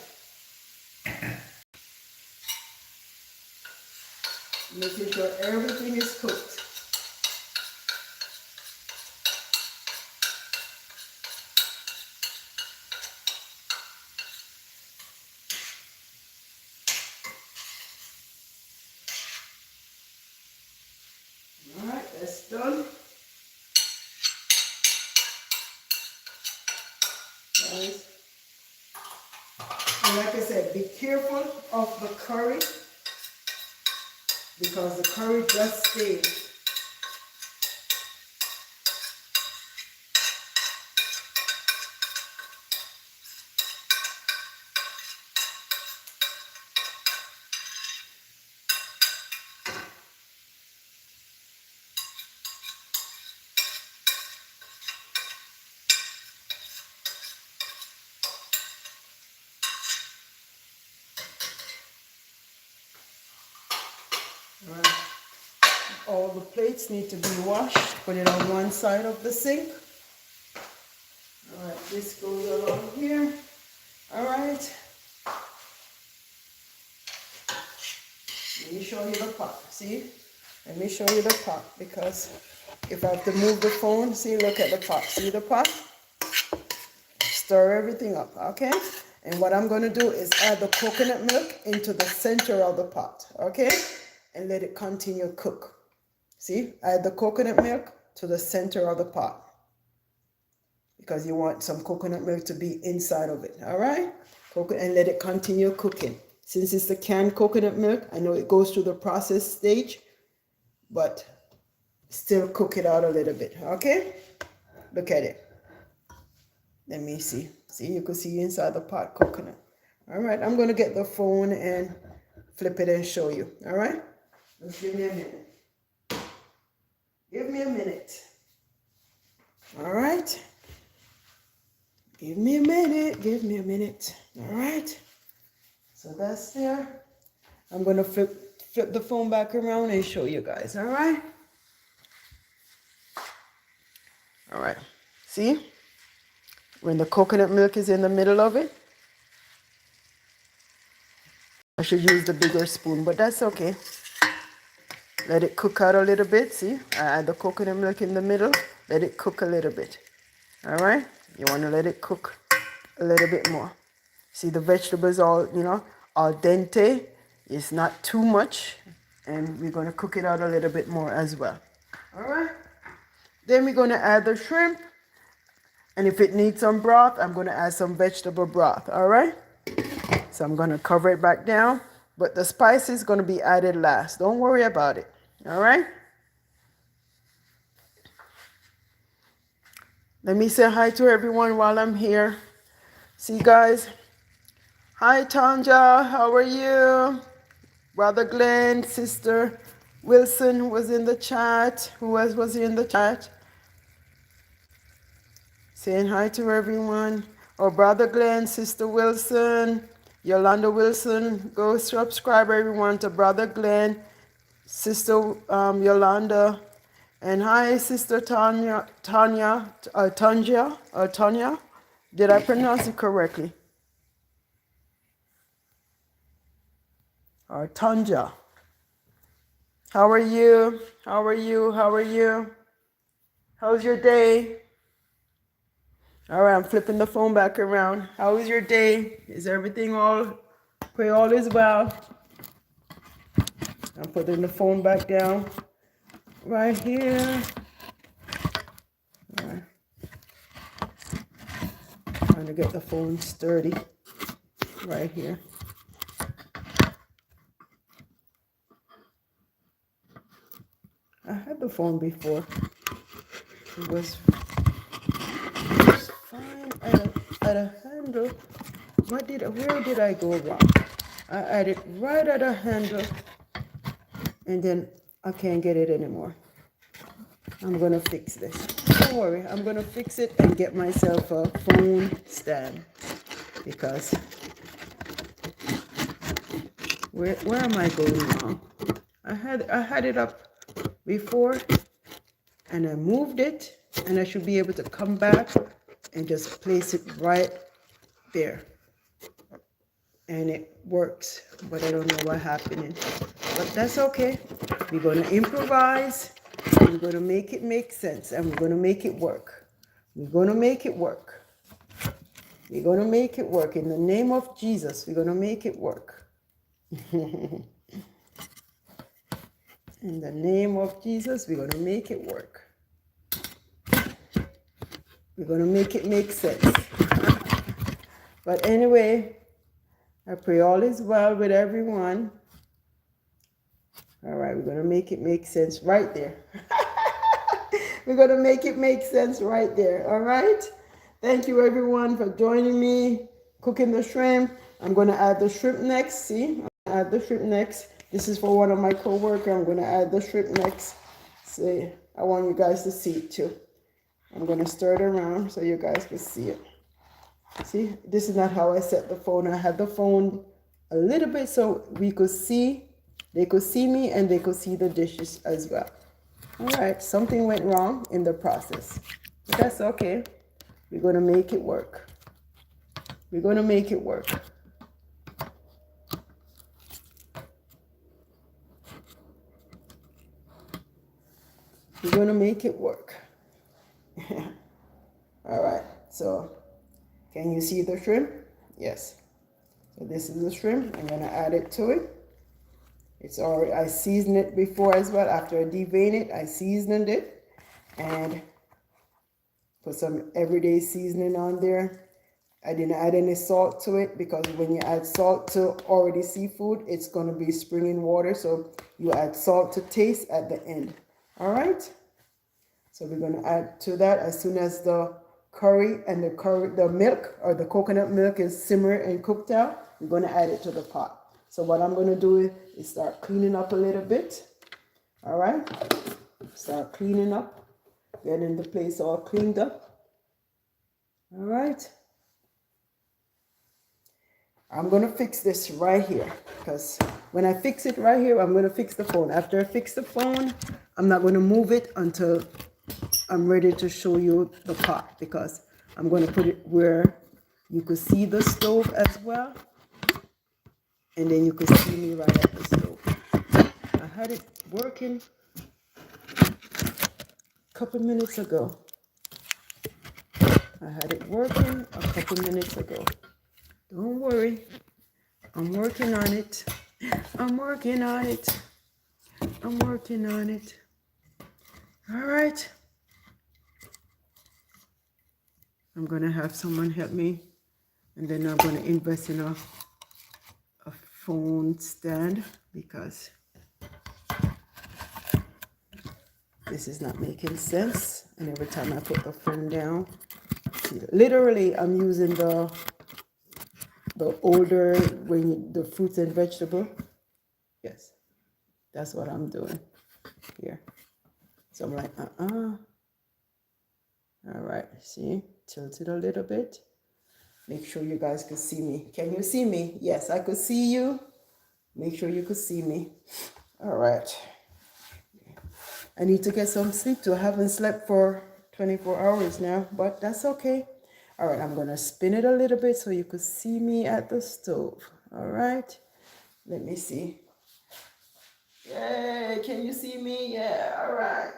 Making sure everything is cooked. All right, that's done. Guys. And like I said, be careful of the curry because the curry just stays. Right. All the plates need to be washed. Put it on one side of the sink. All right, this goes along here. All right. Let me show you the pot. See? Let me show you the pot because if I have to move the phone, see, look at the pot. See the pot? Stir everything up, okay? And what I'm going to do is add the coconut milk into the center of the pot, okay? And let it continue to cook. See? Add the coconut milk to the center of the pot because you want some coconut milk to be inside of it, all right? And let it continue cooking. Since it's the canned coconut milk, I know it goes through the process stage, but still cook it out a little bit, okay? Look at it. Let me see. See, you can see inside the pot coconut. All right, I'm going to get the phone and flip it and show you, all right? Just give me a minute. Give me a minute. All right? Give me a minute. All right? So that's there. I'm going to flip the phone back around and show you guys, all right? All right. See? When the coconut milk is in the middle of it. I should use the bigger spoon, but that's okay. Let it cook out a little bit. See? I add the coconut milk in the middle. Let it cook a little bit. All right? You want to let it cook a little bit more. See, the vegetables all, al dente. It's not too much. And we're going to cook it out a little bit more as well. All right? Then we're going to add the shrimp. And if it needs some broth, I'm going to add some vegetable broth. All right? So I'm going to cover it back down. But the spice is going to be added last. Don't worry about it. All right? Let me say hi to everyone while I'm here. See, guys? Hi, Tanja. How are you? Brother Glenn, Sister Wilson was in the chat. Who else was in the chat? Saying hi to everyone. Oh, Brother Glenn, Sister Wilson, Yolanda Wilson. Go subscribe, everyone, to Brother Glenn, Sister Yolanda. And hi, Sister Tanya. Did I pronounce it correctly? or Tanja. How are you? How are you? How are you? How's your day? All right, I'm flipping the phone back around. How is your day? Is everything all, pray all is well? I'm putting the phone back down right here. All right. Trying to get the phone sturdy right here. I had the phone before. It was fine at a handle. Where did I go wrong? I had it right at a handle, and then I can't get it anymore. I'm gonna fix this. Don't worry, I'm gonna fix it and get myself a phone stand, because where am I going wrong? I had it up before, and I moved it, and I should be able to come back and just place it right there, and it works. But I don't know what happened. But that's okay. We're gonna improvise. We're gonna make it make sense, and we're gonna make it work. We're gonna make it work. We're gonna make it work in the name of Jesus. We're gonna make it work. In the name of Jesus, we're gonna make it work. We're gonna make it make sense. But anyway, I pray all is well with everyone. All right, we're gonna make it make sense right there. We're gonna make it make sense right there. All right. Thank you everyone for joining me cooking the shrimp. I'm gonna add the shrimp next. See, I'm gonna add the shrimp next. This is for one of my co-workers. I'm gonna add the shrimp next. See, I want you guys to see it too. I'm gonna stir it around so you guys can see it. See, this is not how I set the phone. I had the phone a little bit so we could see, they could see me and they could see the dishes as well. All right, something went wrong in the process. But that's okay. We're gonna make it work. We're gonna make it work. We're gonna make it work. All right, so can you see the shrimp? Yes. So this is the shrimp. I'm gonna add it to it. It's already, I seasoned it before as well. After I deveined it, I seasoned it and put some everyday seasoning on there. I didn't add any salt to it because when you add salt to already seafood, it's going to be springing water. So you add salt to taste at the end. All right. So we're going to add to that as soon as the curry and the milk or the coconut milk is simmered and cooked out, we're going to add it to the pot. So what I'm going to do is start cleaning up a little bit. All right. Start cleaning up. Getting the place all cleaned up. All right. I'm going to fix this right here because when I fix it right here, I'm going to fix the phone. After I fix the phone, I'm not going to move it until I'm ready to show you the pot because I'm going to put it where you could see the stove as well. And then you could see me right at the stove. I had it working a couple minutes ago. I had it working a couple minutes ago. Don't worry. I'm working on it. I'm working on it. I'm working on it. All right. I'm going to have someone help me. And then I'm going to invest in a phone stand because this is not making sense. And every time I put the phone down, see, literally I'm using the older the fruits and vegetable. Yes, that's what I'm doing here. So I'm like, all right, see, tilt it a little bit. Make sure you guys could see me. Can you see me? Yes, I could see you. Make sure you could see me. All right. I need to get some sleep too. I haven't slept for 24 hours now, but that's okay. All right, I'm going to spin it a little bit so you could see me at the stove. All right. Let me see. Yay, can you see me? Yeah, all right.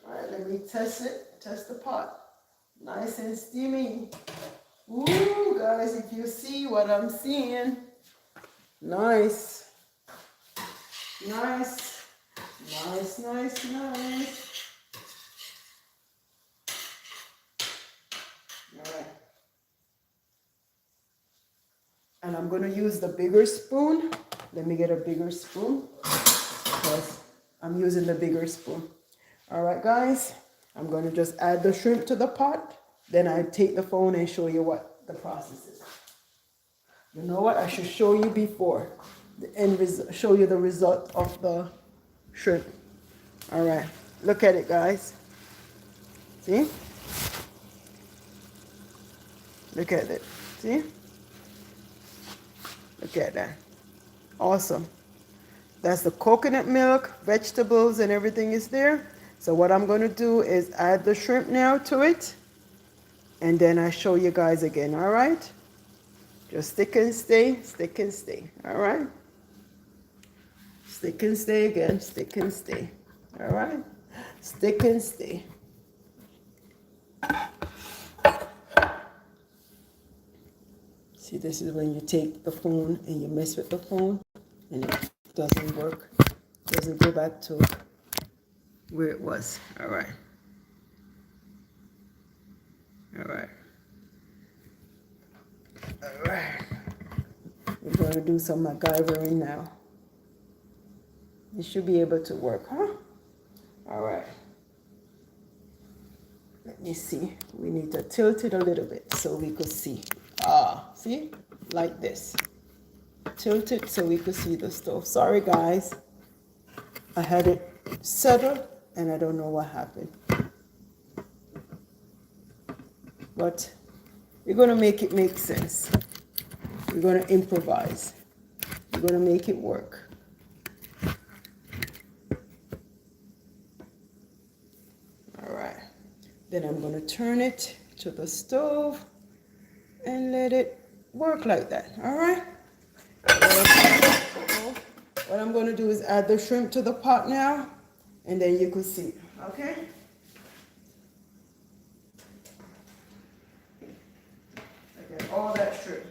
All right, let me test it. Test the pot. Nice and steamy. Ooh, guys, if you see what I'm seeing. Nice. Nice. Nice, nice, nice. All right. And I'm going to use the bigger spoon. Let me get a bigger spoon because I'm using the bigger spoon. All right, guys. I'm going to just add the shrimp to the pot. Then I take the phone and show you what the process is. You know what? I should show you before the end result, show you the result of the shrimp. All right. Look at it, guys. See? Look at it. See? Look at that. Awesome. That's the coconut milk, vegetables, and everything is there. So what I'm going to do is add the shrimp now to it. And then I show you guys again, all right? Just stick and stay, stick and stay, all right? Stick and stay again, stick and stay, all right? Stick and stay. See, this is when you take the phone and you mess with the phone and it doesn't work. Doesn't go back to where it was. All right. All right. All right. We're going to do some MacGyvering now. It should be able to work, huh? All right. Let me see. We need to tilt it a little bit so we could see. Ah, see? Like this. Tilt it so we could see the stove. Sorry, guys. I had it settled and I don't know what happened. But we're going to make it make sense. We're going to improvise. We're going to make it work. All right. Then I'm going to turn it to the stove and let it work like that. All right. What I'm going to do is add the shrimp to the pot now, and then you can see. Okay. I get all that shrimp.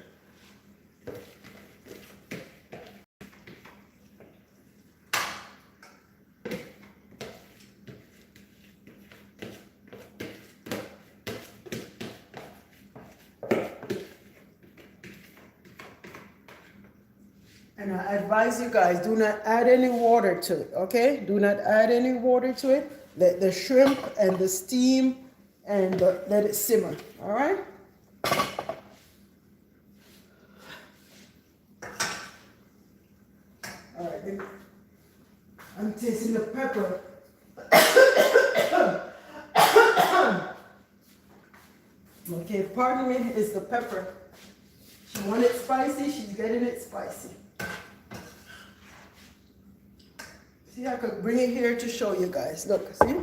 And I advise you guys, do not add any water to it, okay? Do not add any water to it. Let the shrimp and the steam and let it simmer, all right? All right, then I'm tasting the pepper. Okay, pardon me, it's the pepper. She wanted it spicy, she's getting it spicy. See, I could bring it here to show you guys. Look, see?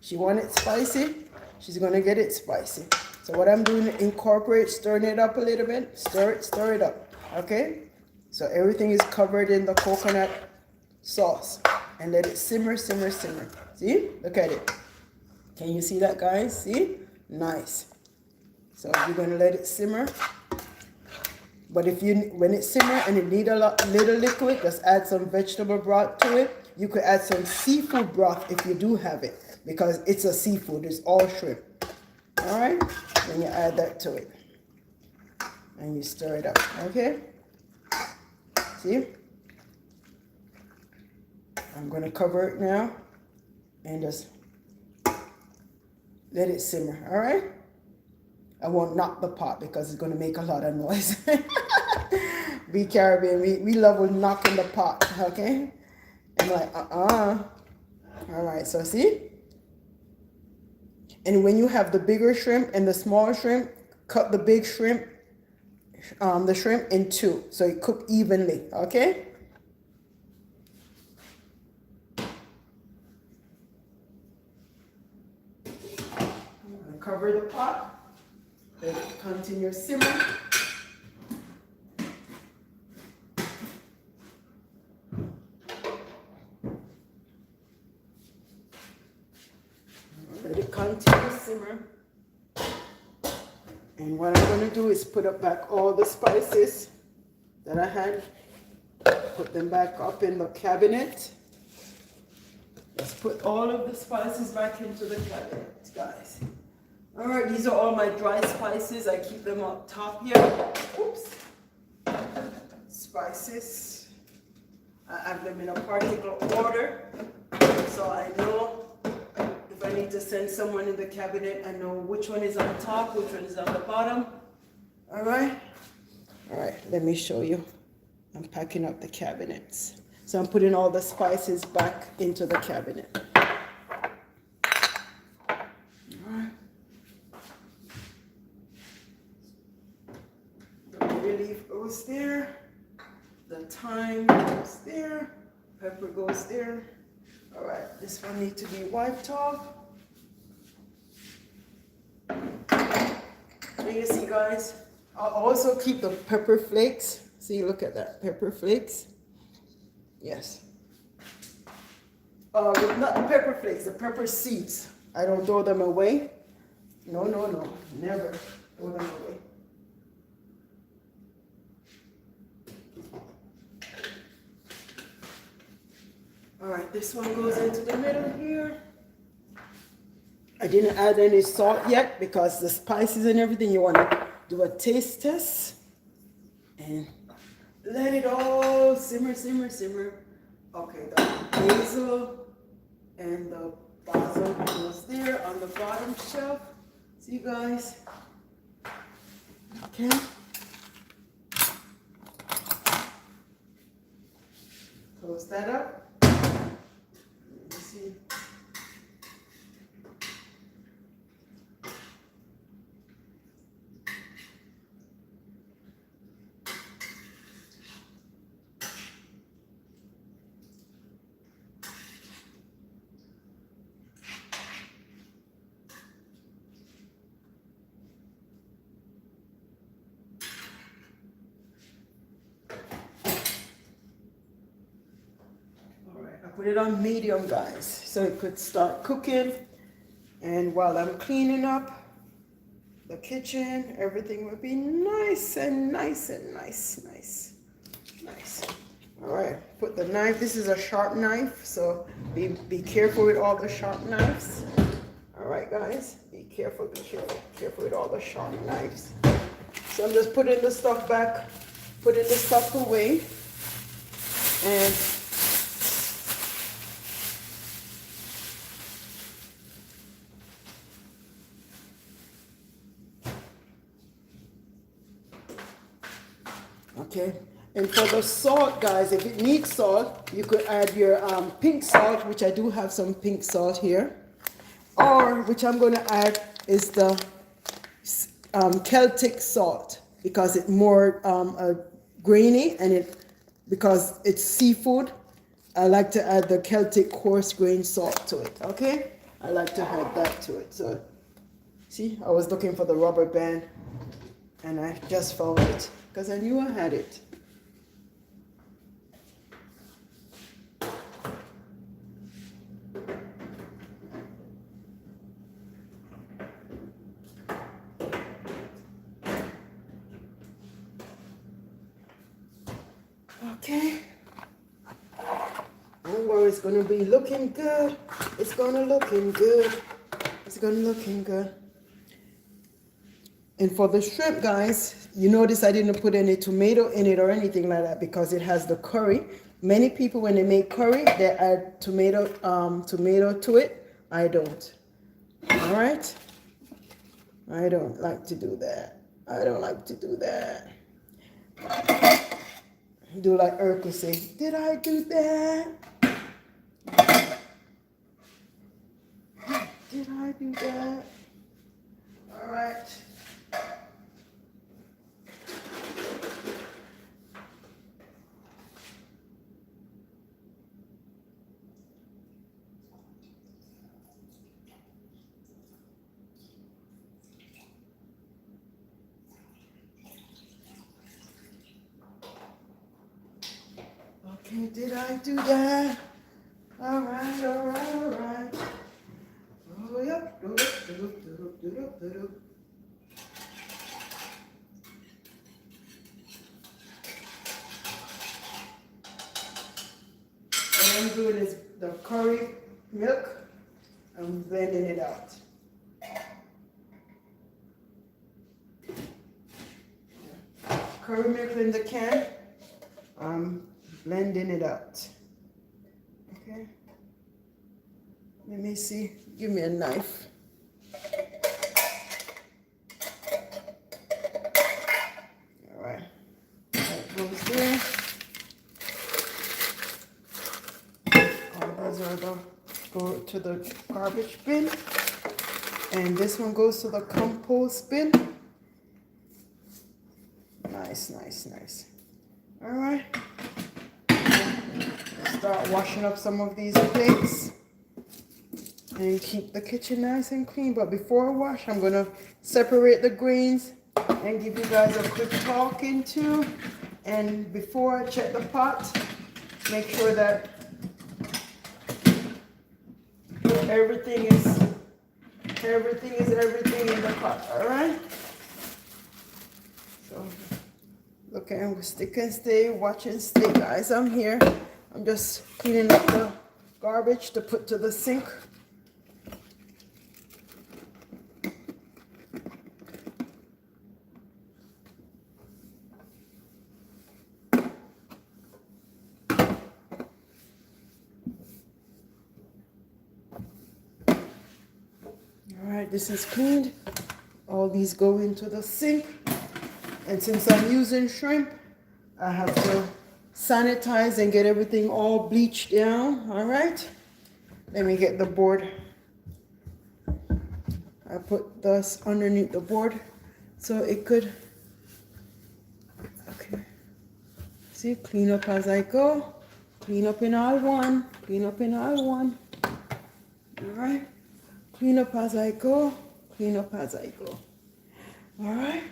She wanted it spicy. She's going to get it spicy. So what I'm doing, incorporate, stirring it up a little bit. Stir it up. Okay? So everything is covered in the coconut sauce. And let it simmer, simmer, simmer. See? Look at it. Can you see that, guys? See? Nice. So you're going to let it simmer. But when it simmers and it needs a little liquid, just add some vegetable broth to it. You could add some seafood broth if you do have it, because it's a seafood. It's all shrimp. All right? Then you add that to it. And you stir it up. Okay? See? I'm going to cover it now and just let it simmer. All right? I won't knock the pot because it's going to make a lot of noise. We Caribbean, we love knocking the pot, okay? I'm like, All right, so see? And when you have the bigger shrimp and the small shrimp, cut the big shrimp, the shrimp in two, so it cook evenly, okay? I'm gonna cover the pot, let it continue simmering. continue to simmer. And what I'm going to do is put up back all the spices that I had. Put them back up in the cabinet. Let's put all of the spices back into the cabinet, guys. All right, these are all my dry spices. I keep them up top here. Oops. Spices. I have them in a particular order, so I know if I need to send someone in the cabinet, I know which one is on top, which one is on the bottom. All right, let me show you. I'm packing up the cabinets. So I'm putting all the spices back into the cabinet. All right. The bay leaf goes there. The thyme goes there. Pepper goes there. All right, this one needs to be wiped off. And you see, guys, I'll also keep the pepper flakes. See, look at that, pepper flakes. Yes. Not the pepper flakes, the pepper seeds. I don't throw them away. No, never throw them away. All right, this one goes into the middle here. I didn't add any salt yet because the spices and everything, you want to do a taste test and let it all simmer. Okay, the basil and the basil goes there on the bottom shelf. See, guys? Okay. Close that up. See. Put it on medium, guys, so it could start cooking. And while I'm cleaning up the kitchen, everything will be nice. All right, put the knife. This is a sharp knife, so be careful with all the sharp knives. All right, guys, be careful with all the sharp knives. So I'm just putting the stuff back, putting the stuff away, and okay, and for the salt, guys, if it needs salt, you could add your pink salt, which I do have some pink salt here. Or, which I'm going to add, is the Celtic salt, because it's more grainy, and because it's seafood, I like to add the Celtic coarse grain salt to it, okay? I like to add that to it. So, see, I was looking for the rubber band, and I just found it, because I knew I had it. Okay. Don't worry, it's going to be looking good. It's going to looking good. It's going to looking good. And for the shrimp, guys, you notice I didn't put any tomato in it or anything like that because it has the curry. Many people, when they make curry, they add tomato to it. I don't. All right? I don't like to do that. I don't like to do that. Do like Urkel say, did I do that? Did I do that? All right. Okay, did I do that? All right. Oh, What I'm doing is the curry milk. I'm blending it out. Curry milk in the can. I'm blending it out. Okay. Let me see. Give me a knife. All right. That goes there. All these are the go to the garbage bin, and this one goes to the compost bin. Nice, nice, nice. All right. Start washing up some of these plates and keep the kitchen nice and clean. But before I wash, I'm gonna separate the grains and give you guys a quick talking to. And before I check the pot, make sure that everything is everything in the pot. All right. So look, and we stick and stay, watch and stay, guys. I'm here. I'm just cleaning up the garbage to put to the sink. All right, this is cleaned. All these go into the sink. And since I'm using shrimp, I have to sanitize and get everything all bleached down. All right. Let me get the board. I put this underneath the board so it could, okay. See, clean up as I go. Clean up in aisle one. Clean up in aisle one. All right. Clean up as I go. Clean up as I go. All right.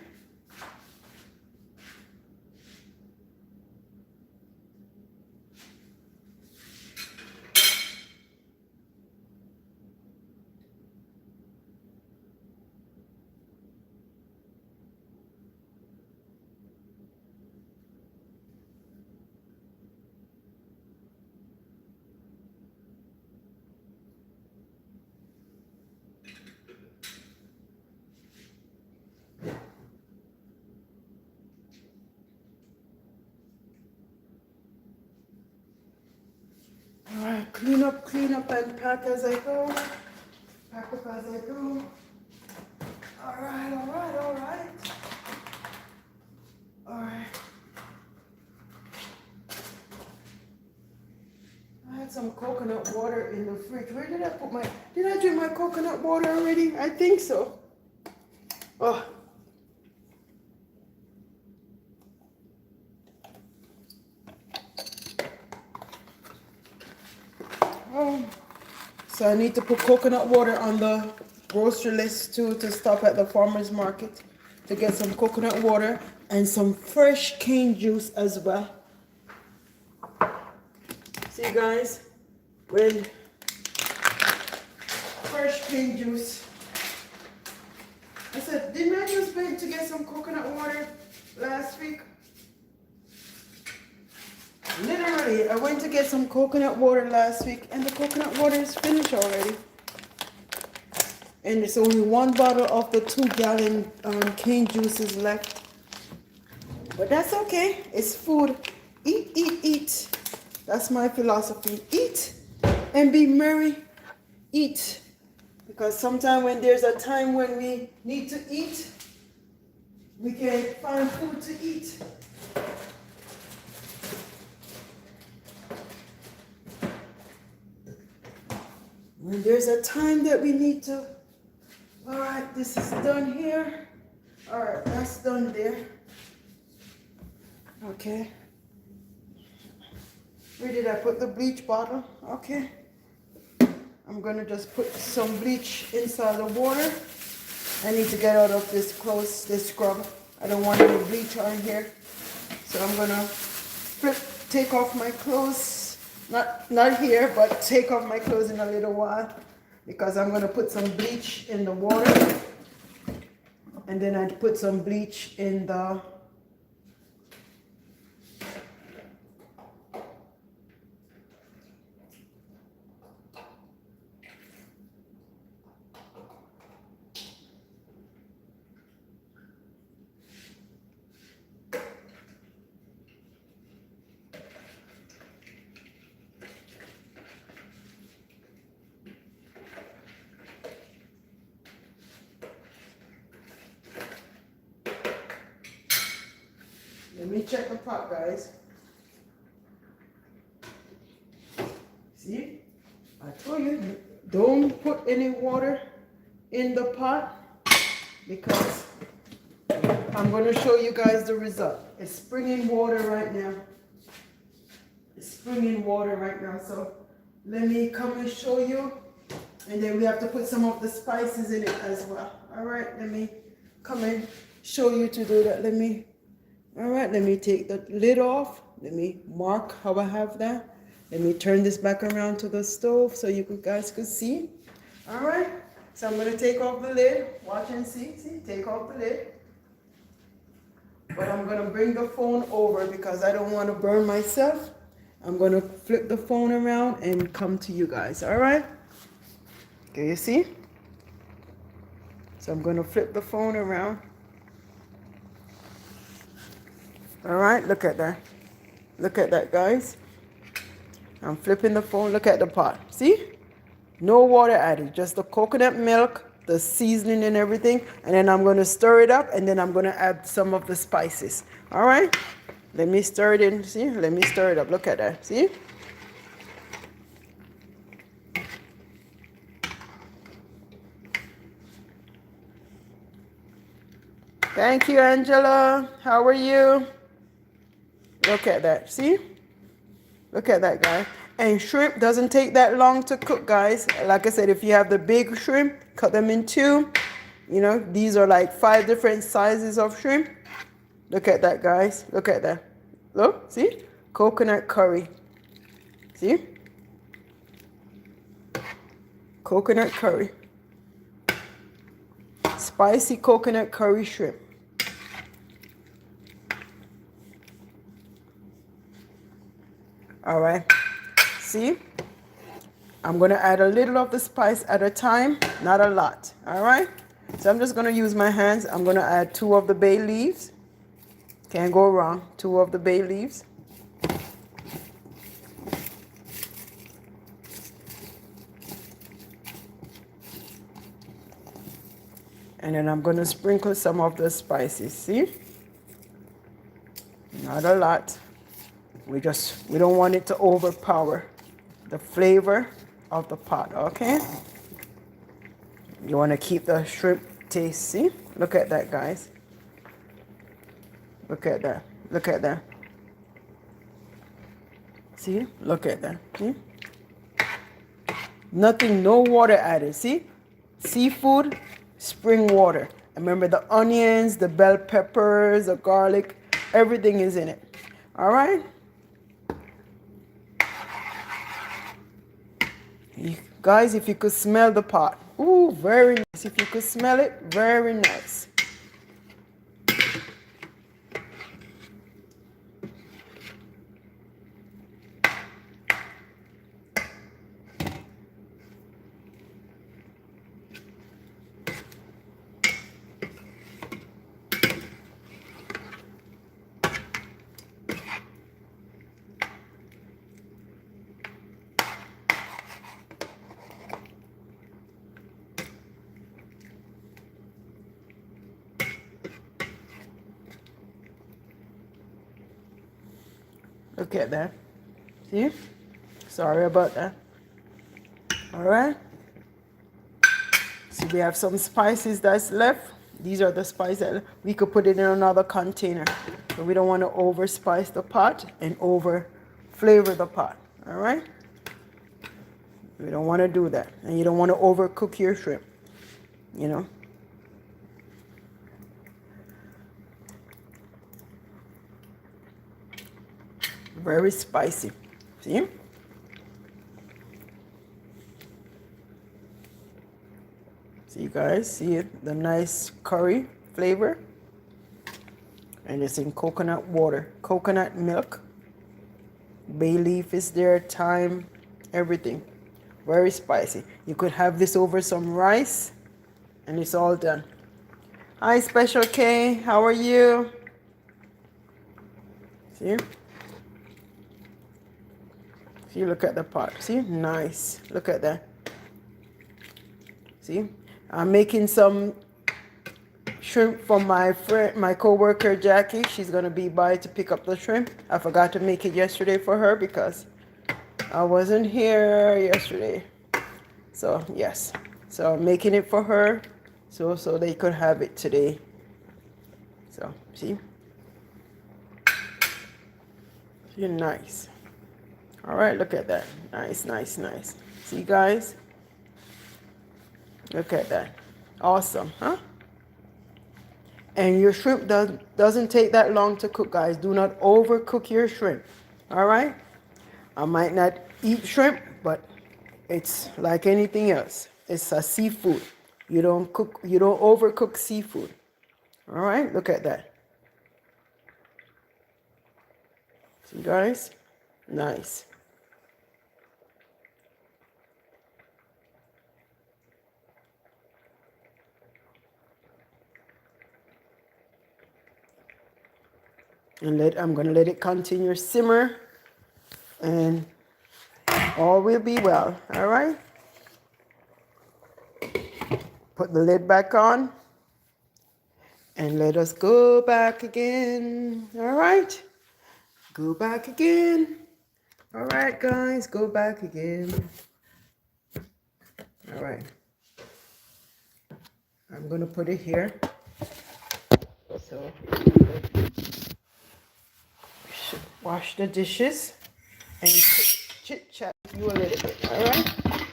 All right, clean up and pack as I go. Pack up as I go. All right, all right, all right. All right. I had some coconut water in the fridge. Where did I put my, did I drink my coconut water already? I think so. Oh. Oh. So I need to put coconut water on the grocery list too, to stop at the farmer's market to get some coconut water and some fresh cane juice as well. See guys, when fresh cane juice. I said, didn't I just went to get some coconut water last week? Literally, I went to get some coconut water last week and the coconut water is finished already. And it's only one bottle of the 2-gallon cane juice is left. But that's okay. It's food. Eat, eat, eat. That's my philosophy. Eat and be merry. Eat. Because sometimes when there's a time when we need to eat, we can't find food to eat. When there's a time that we need to, all right, this is done here. All right, that's done there. Okay. Where did I put the bleach bottle? Okay. I'm gonna just put some bleach inside the water. I need to get out of this clothes, this scrub. I don't want any bleach on here. So I'm gonna take off my clothes. Not here, but take off my clothes in a little while. because I'm going to put some bleach in the water, and then I put some bleach in the let me check the pot, guys. See, I told you, don't put any water in the pot because I'm going to show you guys the result. It's springing water right now. It's springing water right now. So let me come and show you. And then we have to put some of the spices in it as well. All right, let me come and show you to do that. All right, let me take the lid off. Let me mark how I have that. Let me turn this back around to the stove so you guys could see. All right, so I'm gonna take off the lid. Watch and see, take off the lid. But I'm gonna bring the phone over because I don't wanna burn myself. I'm gonna flip the phone around and come to you guys, all right? Okay, you see? So I'm gonna flip the phone around. All right, look at that. Look at that, guys. I'm flipping the phone. Look at the pot. See? No water added, just the coconut milk, the seasoning and everything. And then I'm going to stir it up, and then I'm going to add some of the spices. All right? Let me stir it in. See? Let me stir it up. Look at that. See? Thank you, Angela. How are you? Look at that. See? Look at that, guy. And shrimp doesn't take that long to cook, guys. Like I said, if you have the big shrimp, cut them in two. You know, these are like 5 different sizes of shrimp. Look at that, guys. Look at that. Look, see? Coconut curry. See? Coconut curry. Spicy coconut curry shrimp. All right, see, I'm gonna add a little of the spice at a time, not a lot. All right, so I'm just gonna use my hands. I'm gonna add 2 of the bay leaves. Can't go wrong. 2 of the bay leaves. And then I'm gonna sprinkle some of the spices. See, not a lot. We don't want it to overpower the flavor of the pot, okay? You want to keep the shrimp taste. See? Look at that, guys. Look at that. Look at that. See? Look at that. See? Nothing, no water added. See? Seafood, spring water. And remember the onions, the bell peppers, the garlic, everything is in it. All right? Guys, if you could smell the pot. Ooh, very nice. If you could smell it, very nice. Look at that. See? Sorry about that. All right. So we have some spices that's left. These are the spices that we could put it in another container. But we don't want to over spice the pot and over flavor the pot. All right. We don't want to do that. And you don't want to overcook your shrimp. You know. Very spicy. See? So you guys see it, the nice curry flavor. And it's in coconut water, coconut milk. Bay leaf is there, thyme, everything. Very spicy. You could have this over some rice and it's all done. Hi, Special K. How are you? See? See, look at the pot. See? Nice. Look at that. See? I'm making some shrimp for my friend, my co-worker Jackie. She's gonna be by to pick up the shrimp. I forgot to make it yesterday for her because I wasn't here yesterday. So yes, so I'm making it for her, so they could have it today. So see, nice. All right, look at that. Nice, nice, nice. See, guys, look at that. Awesome, huh? And your shrimp doesn't take that long to cook, guys. Do not overcook your shrimp. All right. I might not eat shrimp, but it's like anything else. It's a seafood. You don't overcook seafood. All right, look at that. See, guys? Nice. And I'm gonna let it continue to simmer, and all will be well. All right. Put the lid back on, and let us go back again. All right. Go back again. All right, guys, go back again. All right. I'm gonna put it here. So wash the dishes and chit chat with you a little bit. All right.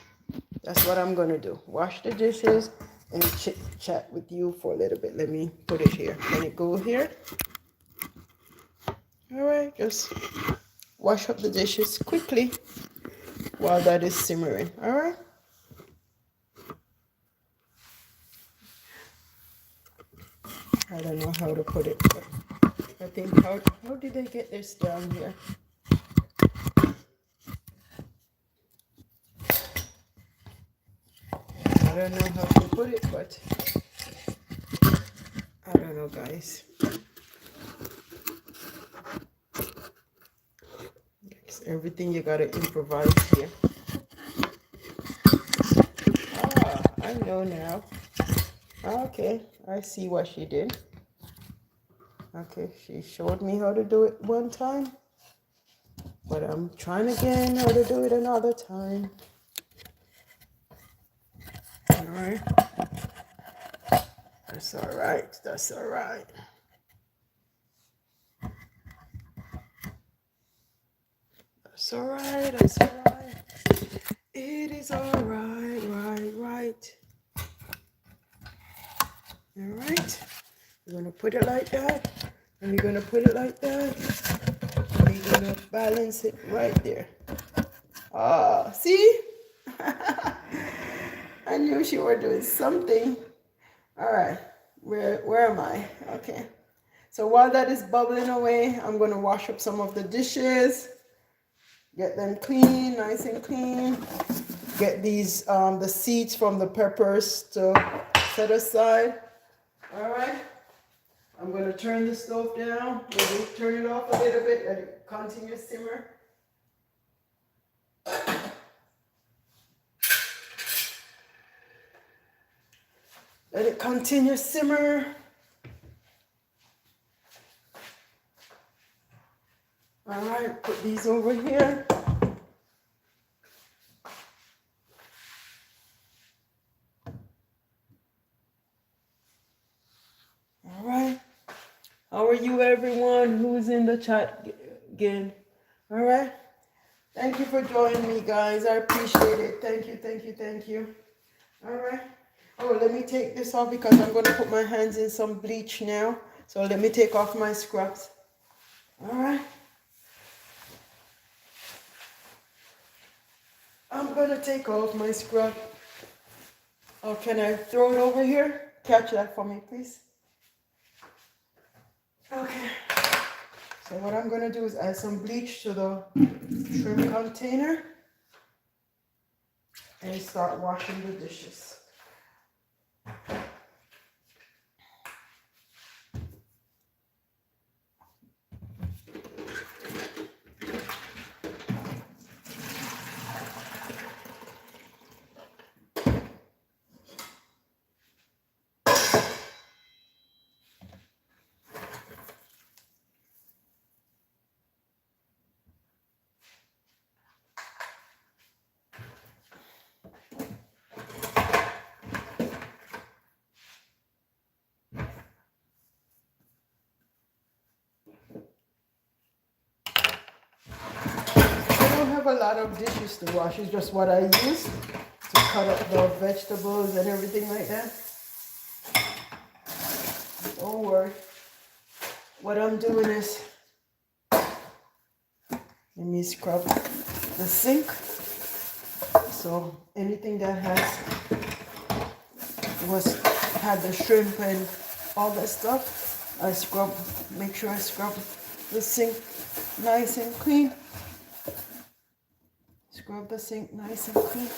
That's what I'm gonna do. Wash the dishes and chit chat with you for a little bit. Let me put it here. Let it go here. All right. Just wash up the dishes quickly while that is simmering. All right. I don't know how to put it, but I think how did they get this down here? I don't know how to put it, but I don't know, guys. It's everything you gotta improvise here. Ah, I know now. Okay, I see what she did. Okay, she showed me how to do it one time, but I'm trying again how to do it another time. All right. That's all right. That's all right. That's all right. That's all right. It is all right. Right. All right. We're gonna put it like that, and we're gonna put it like that. And we're gonna balance it right there. Ah, see? I knew she were doing something. All right. Where am I? Okay. So while that is bubbling away, I'm gonna wash up some of the dishes. Get them clean, nice and clean. Get these the seeds from the peppers to set aside. All right. I'm gonna turn the stove down. Maybe turn it off a little bit. Let it continue to simmer. Let it continue to simmer. All right. Put these over here. All right. How are you, everyone who's in the chat again? All right. Thank you for joining me, guys. I appreciate it. Thank you, thank you, thank you. All right. Oh, let me take this off because I'm going to put my hands in some bleach now. So let me take off my scrubs. All right. I'm going to take off my scrub. Oh, can I throw it over here? Catch that for me, please. Okay. So what I'm going to do is add some bleach to the shrimp container and start washing the dishes. I don't have a lot of dishes to wash. It's just what I use to cut up the vegetables and everything like that. Don't worry. What I'm doing is, let me scrub the sink. So anything that had the shrimp and all that stuff, I scrub, make sure I scrub the sink nice and clean. Scrub the sink nice and clean.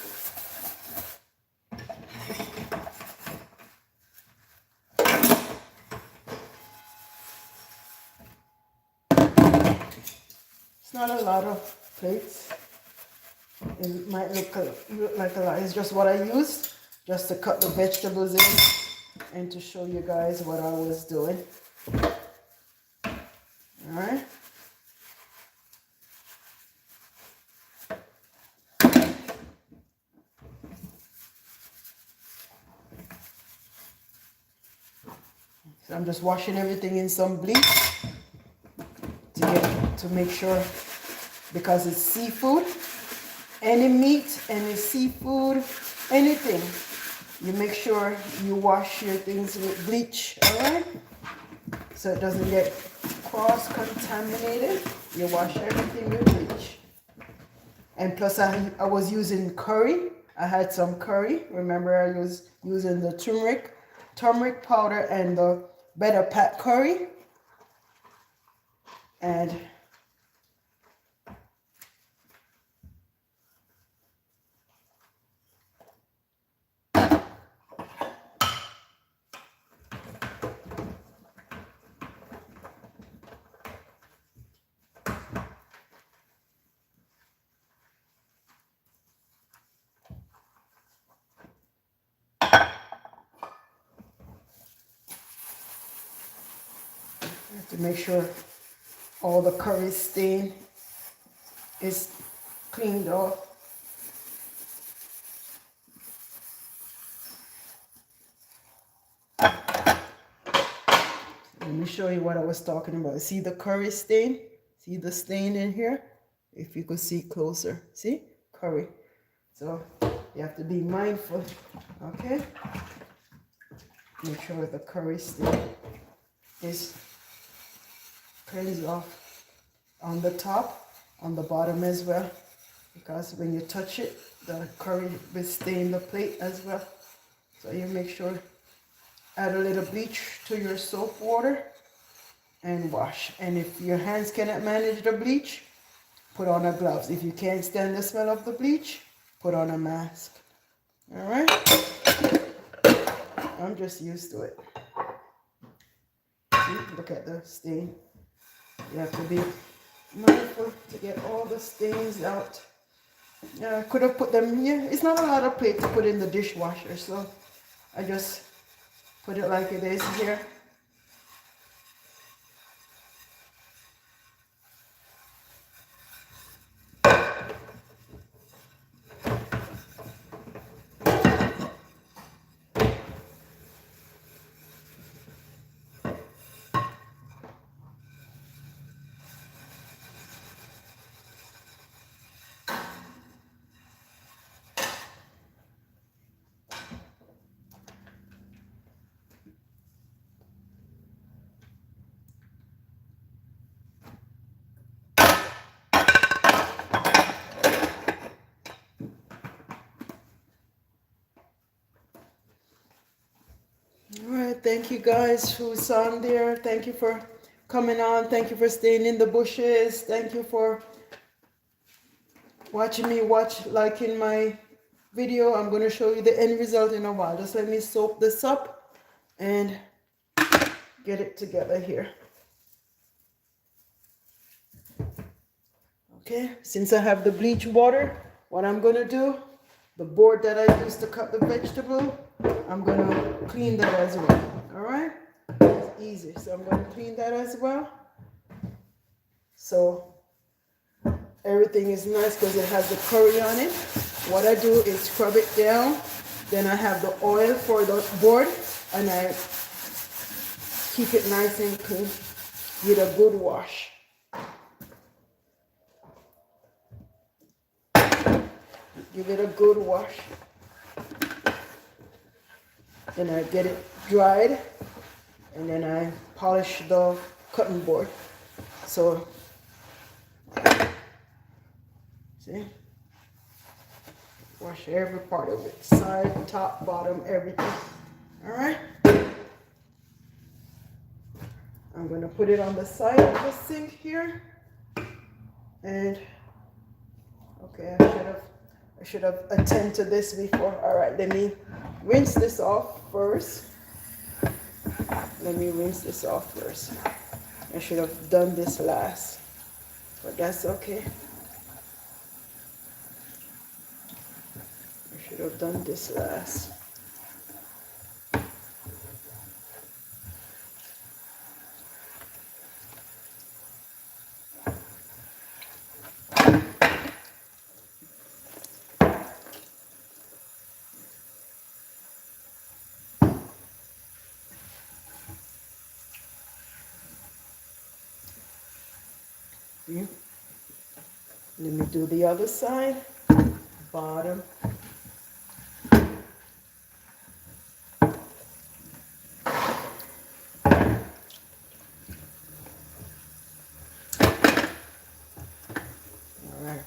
It's not a lot of plates. It might look like a lot. It's just what I used just to cut the vegetables in and to show you guys what I was doing. All right. So I'm just washing everything in some bleach to make sure, because it's seafood. Any meat, any seafood, anything, you make sure you wash your things with bleach, all right? So it doesn't get cross-contaminated. You wash everything with bleach. And plus I was using curry. I had some curry. Remember, I was using the turmeric powder and the better pat curry. And to make sure all the curry stain is cleaned off. Let me show you what I was talking about. See the curry stain? See the stain in here? If you could see closer. See? Curry. So you have to be mindful. Okay? Make sure the curry stain is cleansed off on the top, on the bottom as well. Because when you touch it, the curry will stain the plate as well. So you make sure, add a little bleach to your soap water and wash. And if your hands cannot manage the bleach, put on a gloves. If you can't stand the smell of the bleach, put on a mask. All right? I'm just used to it. See, look at the stain. You have to be mindful to get all the stains out. Yeah, I could have put them here. It's not a lot of plate to put in the dishwasher, so I just put it like it is here. Thank you guys who's on there. Thank you for coming on. Thank you for staying in the bushes. Thank you for watching me liking my video. I'm going to show you the end result in a while. Just let me soak this up and get it together here. Okay, since I have the bleach water, what I'm going to do, the board that I used to cut the vegetable, I'm going to clean that as well. All right, it's easy. So I'm going to clean that as well. So everything is nice because it has the curry on it. What I do is scrub it down. Then I have the oil for the board and I keep it nice and clean with a good wash. Give it a good wash. Then I get it dried and then I polish the cutting board. So, see? Wash every part of it. Side, top, bottom, everything. Alright? I'm going to put it on the side of the sink here. And, okay, I should have attended to this before. Alright, let me rinse this off first. Let me rinse this off first. I should have done this last, but that's okay. I should have done this last. Let me do the other side, bottom. All right.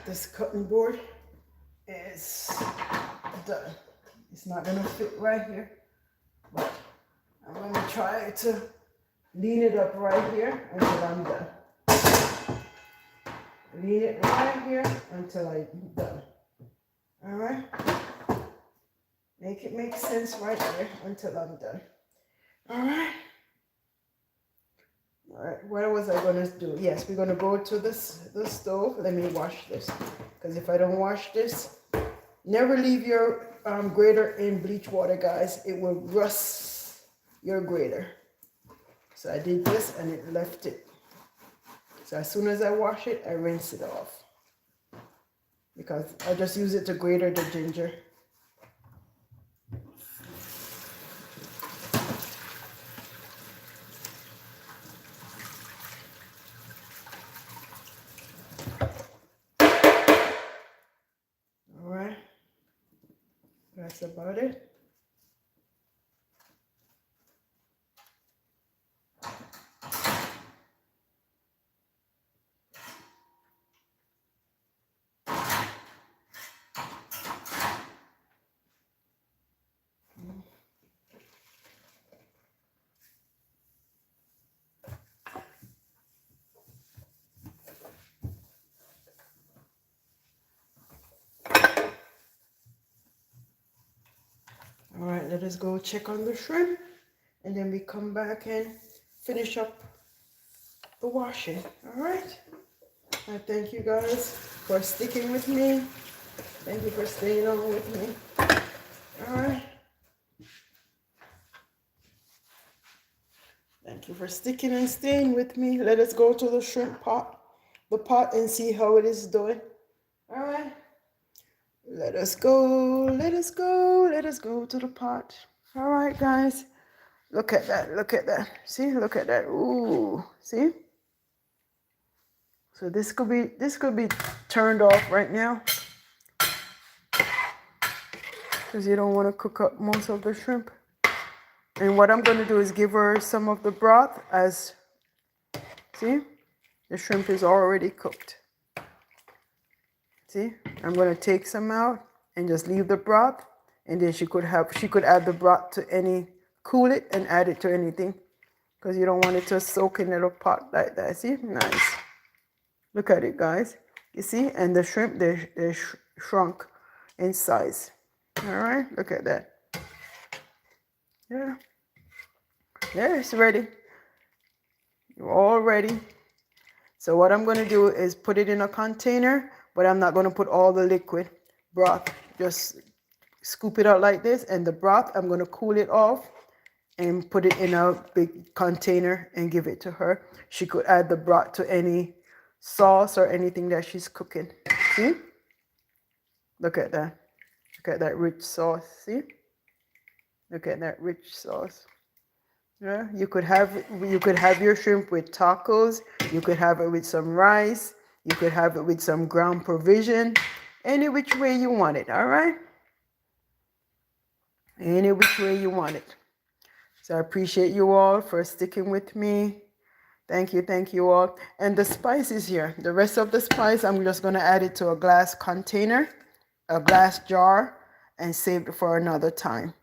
This cutting board is done. It's not gonna fit right here, but I'm gonna try to lean it up right here until I'm done. Lean it right here until I'm done. All right? Make it make sense right there until I'm done. All right? All right, what was I going to do? Yes, we're going to go to the stove. Let me wash this. Because if I don't wash this, never leave your grater in bleach water, guys. It will rust your grater. So I did this and it left it. So as soon as I wash it, I rinse it off. Because I just use it to grate the ginger. All right. That's about it. All right, let us go check on the shrimp and then we come back and finish up the washing. All right. I thank you guys for sticking with me. Thank you for staying on with me. All right. Thank you for sticking and staying with me. Let us go to the shrimp pot, and see how it is doing. All right. Let us go, let us go, let us go to the pot. All right, guys. Look at that, look at that. See, look at that. Ooh, see? So this could be turned off right now. Because you don't want to cook up most of the shrimp. And what I'm going to do is give her some of the broth as, see? The shrimp is already cooked. See? I'm going to take some out and just leave the broth And then she could add the broth to any, cool it and add it to anything, because you don't want it to soak in a little pot like that. See, nice. Look at it, guys. You see, and the shrimp, they shrunk in size. All right, look at that. Yeah, it's ready. You're all ready. So what I'm going to do is put it in a container, but I'm not going to put all the liquid broth. Just scoop it out like this, and the broth, I'm going to cool it off and put it in a big container and give it to her. She could add the broth to any sauce or anything that she's cooking. See? Look at that. Look at that rich sauce. See? Look at that rich sauce. Yeah, you could have your shrimp with tacos. You could have it with some rice. You could have it with some ground provision. Any which way you want it, all right? Any which way you want it. So I appreciate you all for sticking with me. Thank you all. And the spice is here. The rest of the spice, I'm just going to add it to a glass container, a glass jar, and save it for another time.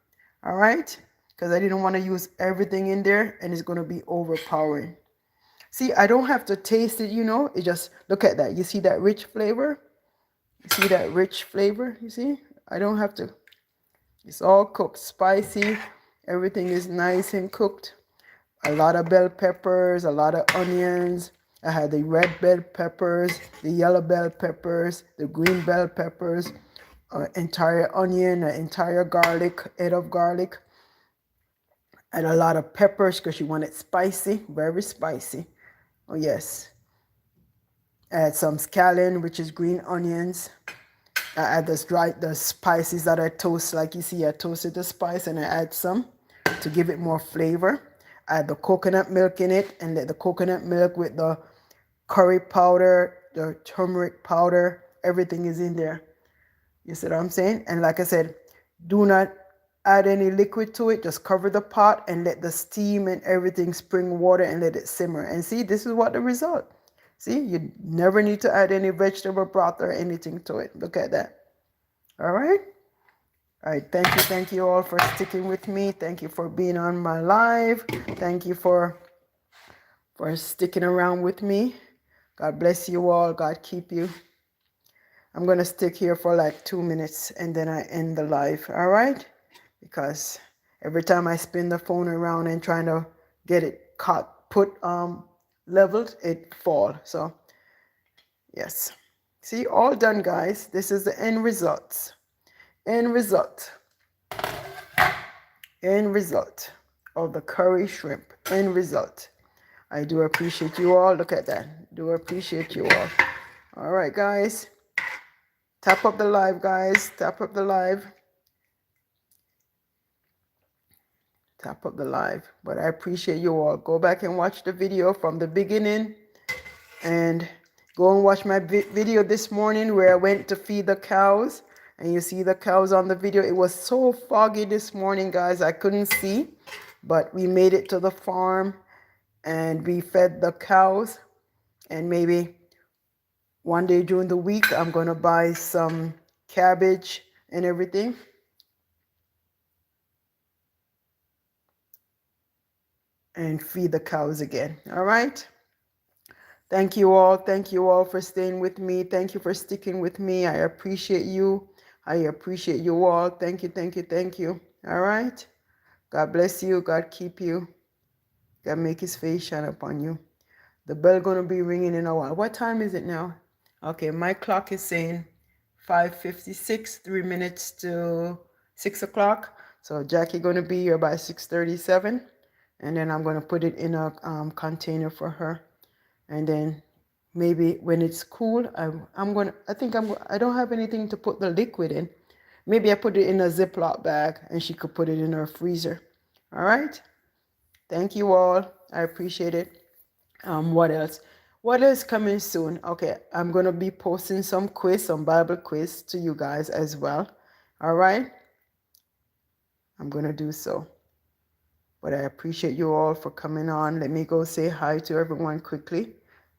All right? Because I didn't want to use everything in there, and it's going to be overpowering. See, I don't have to taste it, you know. It just, look at that. You see that rich flavor? You see that rich flavor? You see? I don't have to. It's all cooked, spicy. Everything is nice and cooked. A lot of bell peppers, a lot of onions. I had the red bell peppers, the yellow bell peppers, the green bell peppers, entire onion, an entire garlic, head of garlic, and a lot of peppers because she wanted spicy, very spicy. Oh yes. I had some scallion, which is green onions. I add the spices that I toast, like you see, I toasted the spice and I add some to give it more flavor. I add the coconut milk in it, and let the coconut milk with the curry powder, the turmeric powder, everything is in there. You see what I'm saying? And like I said, do not add any liquid to it. Just cover the pot and let the steam and everything spring water and let it simmer. And see, this is what the result. See, you never need to add any vegetable broth or anything to it. Look at that. All right. All right. Thank you all for sticking with me. Thank you for being on my live. Thank you for sticking around with me. God bless you all. God keep you. I'm going to stick here for like 2 minutes and then I end the live. All right. Because every time I spin the phone around and trying to get it leveled, it fall. So yes, see, all done, guys. This is the end result of the curry shrimp. End result. I do appreciate you all. Look at that. Do appreciate you all. All right, guys, tap up the live, guys. Tap up the live. But I appreciate you all. Go back and watch the video from the beginning, and go and watch my video this morning where I went to feed the cows, and you see the cows on the video. It was so foggy this morning, guys, I couldn't see, but we made it to the farm and we fed the cows. And maybe one day during the week I'm going to buy some cabbage and everything and feed the cows again. All right. Thank you all. Thank you all for staying with me. Thank you for sticking with me. I appreciate you. I appreciate you all. Thank you. All right. God bless you. God keep you. God make his face shine upon you. The bell going to be ringing in a while. What time is it now? Okay, my clock is saying 5:56, 3 minutes to 6 o'clock. So Jackie going to be here by 6:37. And then I'm going to put it in a container for her. And then maybe when it's cool, I don't have anything to put the liquid in. Maybe I put it in a Ziploc bag and she could put it in her freezer. All right. Thank you all. I appreciate it. What else? What is coming soon? Okay, I'm going to be posting some Bible quiz to you guys as well. All right. I'm going to do so. But I appreciate you all for coming on. Let me go say hi to everyone quickly.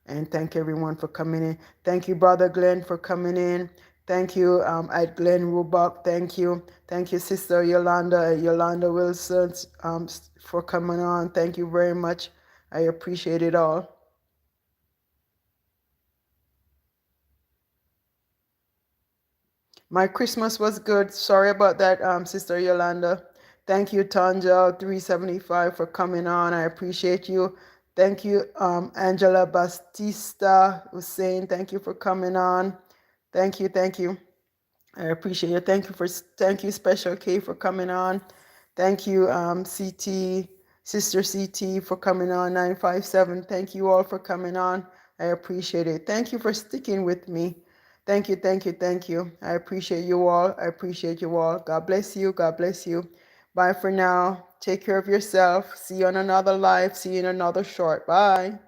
And thank everyone for coming in. Thank you, Brother Glenn, for coming in. Thank you, at Glenn Rubach. Thank you. Thank you, Sister Yolanda, Yolanda Wilson, for coming on. Thank you very much. I appreciate it all. My Christmas was good. Sorry about that, Sister Yolanda. Thank you, Tanja 375, for coming on. I appreciate you. Thank you, Angela Bastista Hussein. Thank you for coming on. Thank you, thank you. I appreciate you. Thank you, Special K, for coming on. Thank you, CT, Sister CT, for coming on. 957. Thank you all for coming on. I appreciate it. Thank you for sticking with me. Thank you, thank you, thank you. I appreciate you all. I appreciate you all. God bless you. God bless you. Bye for now. Take care of yourself. See you on another live. See you in another short. Bye.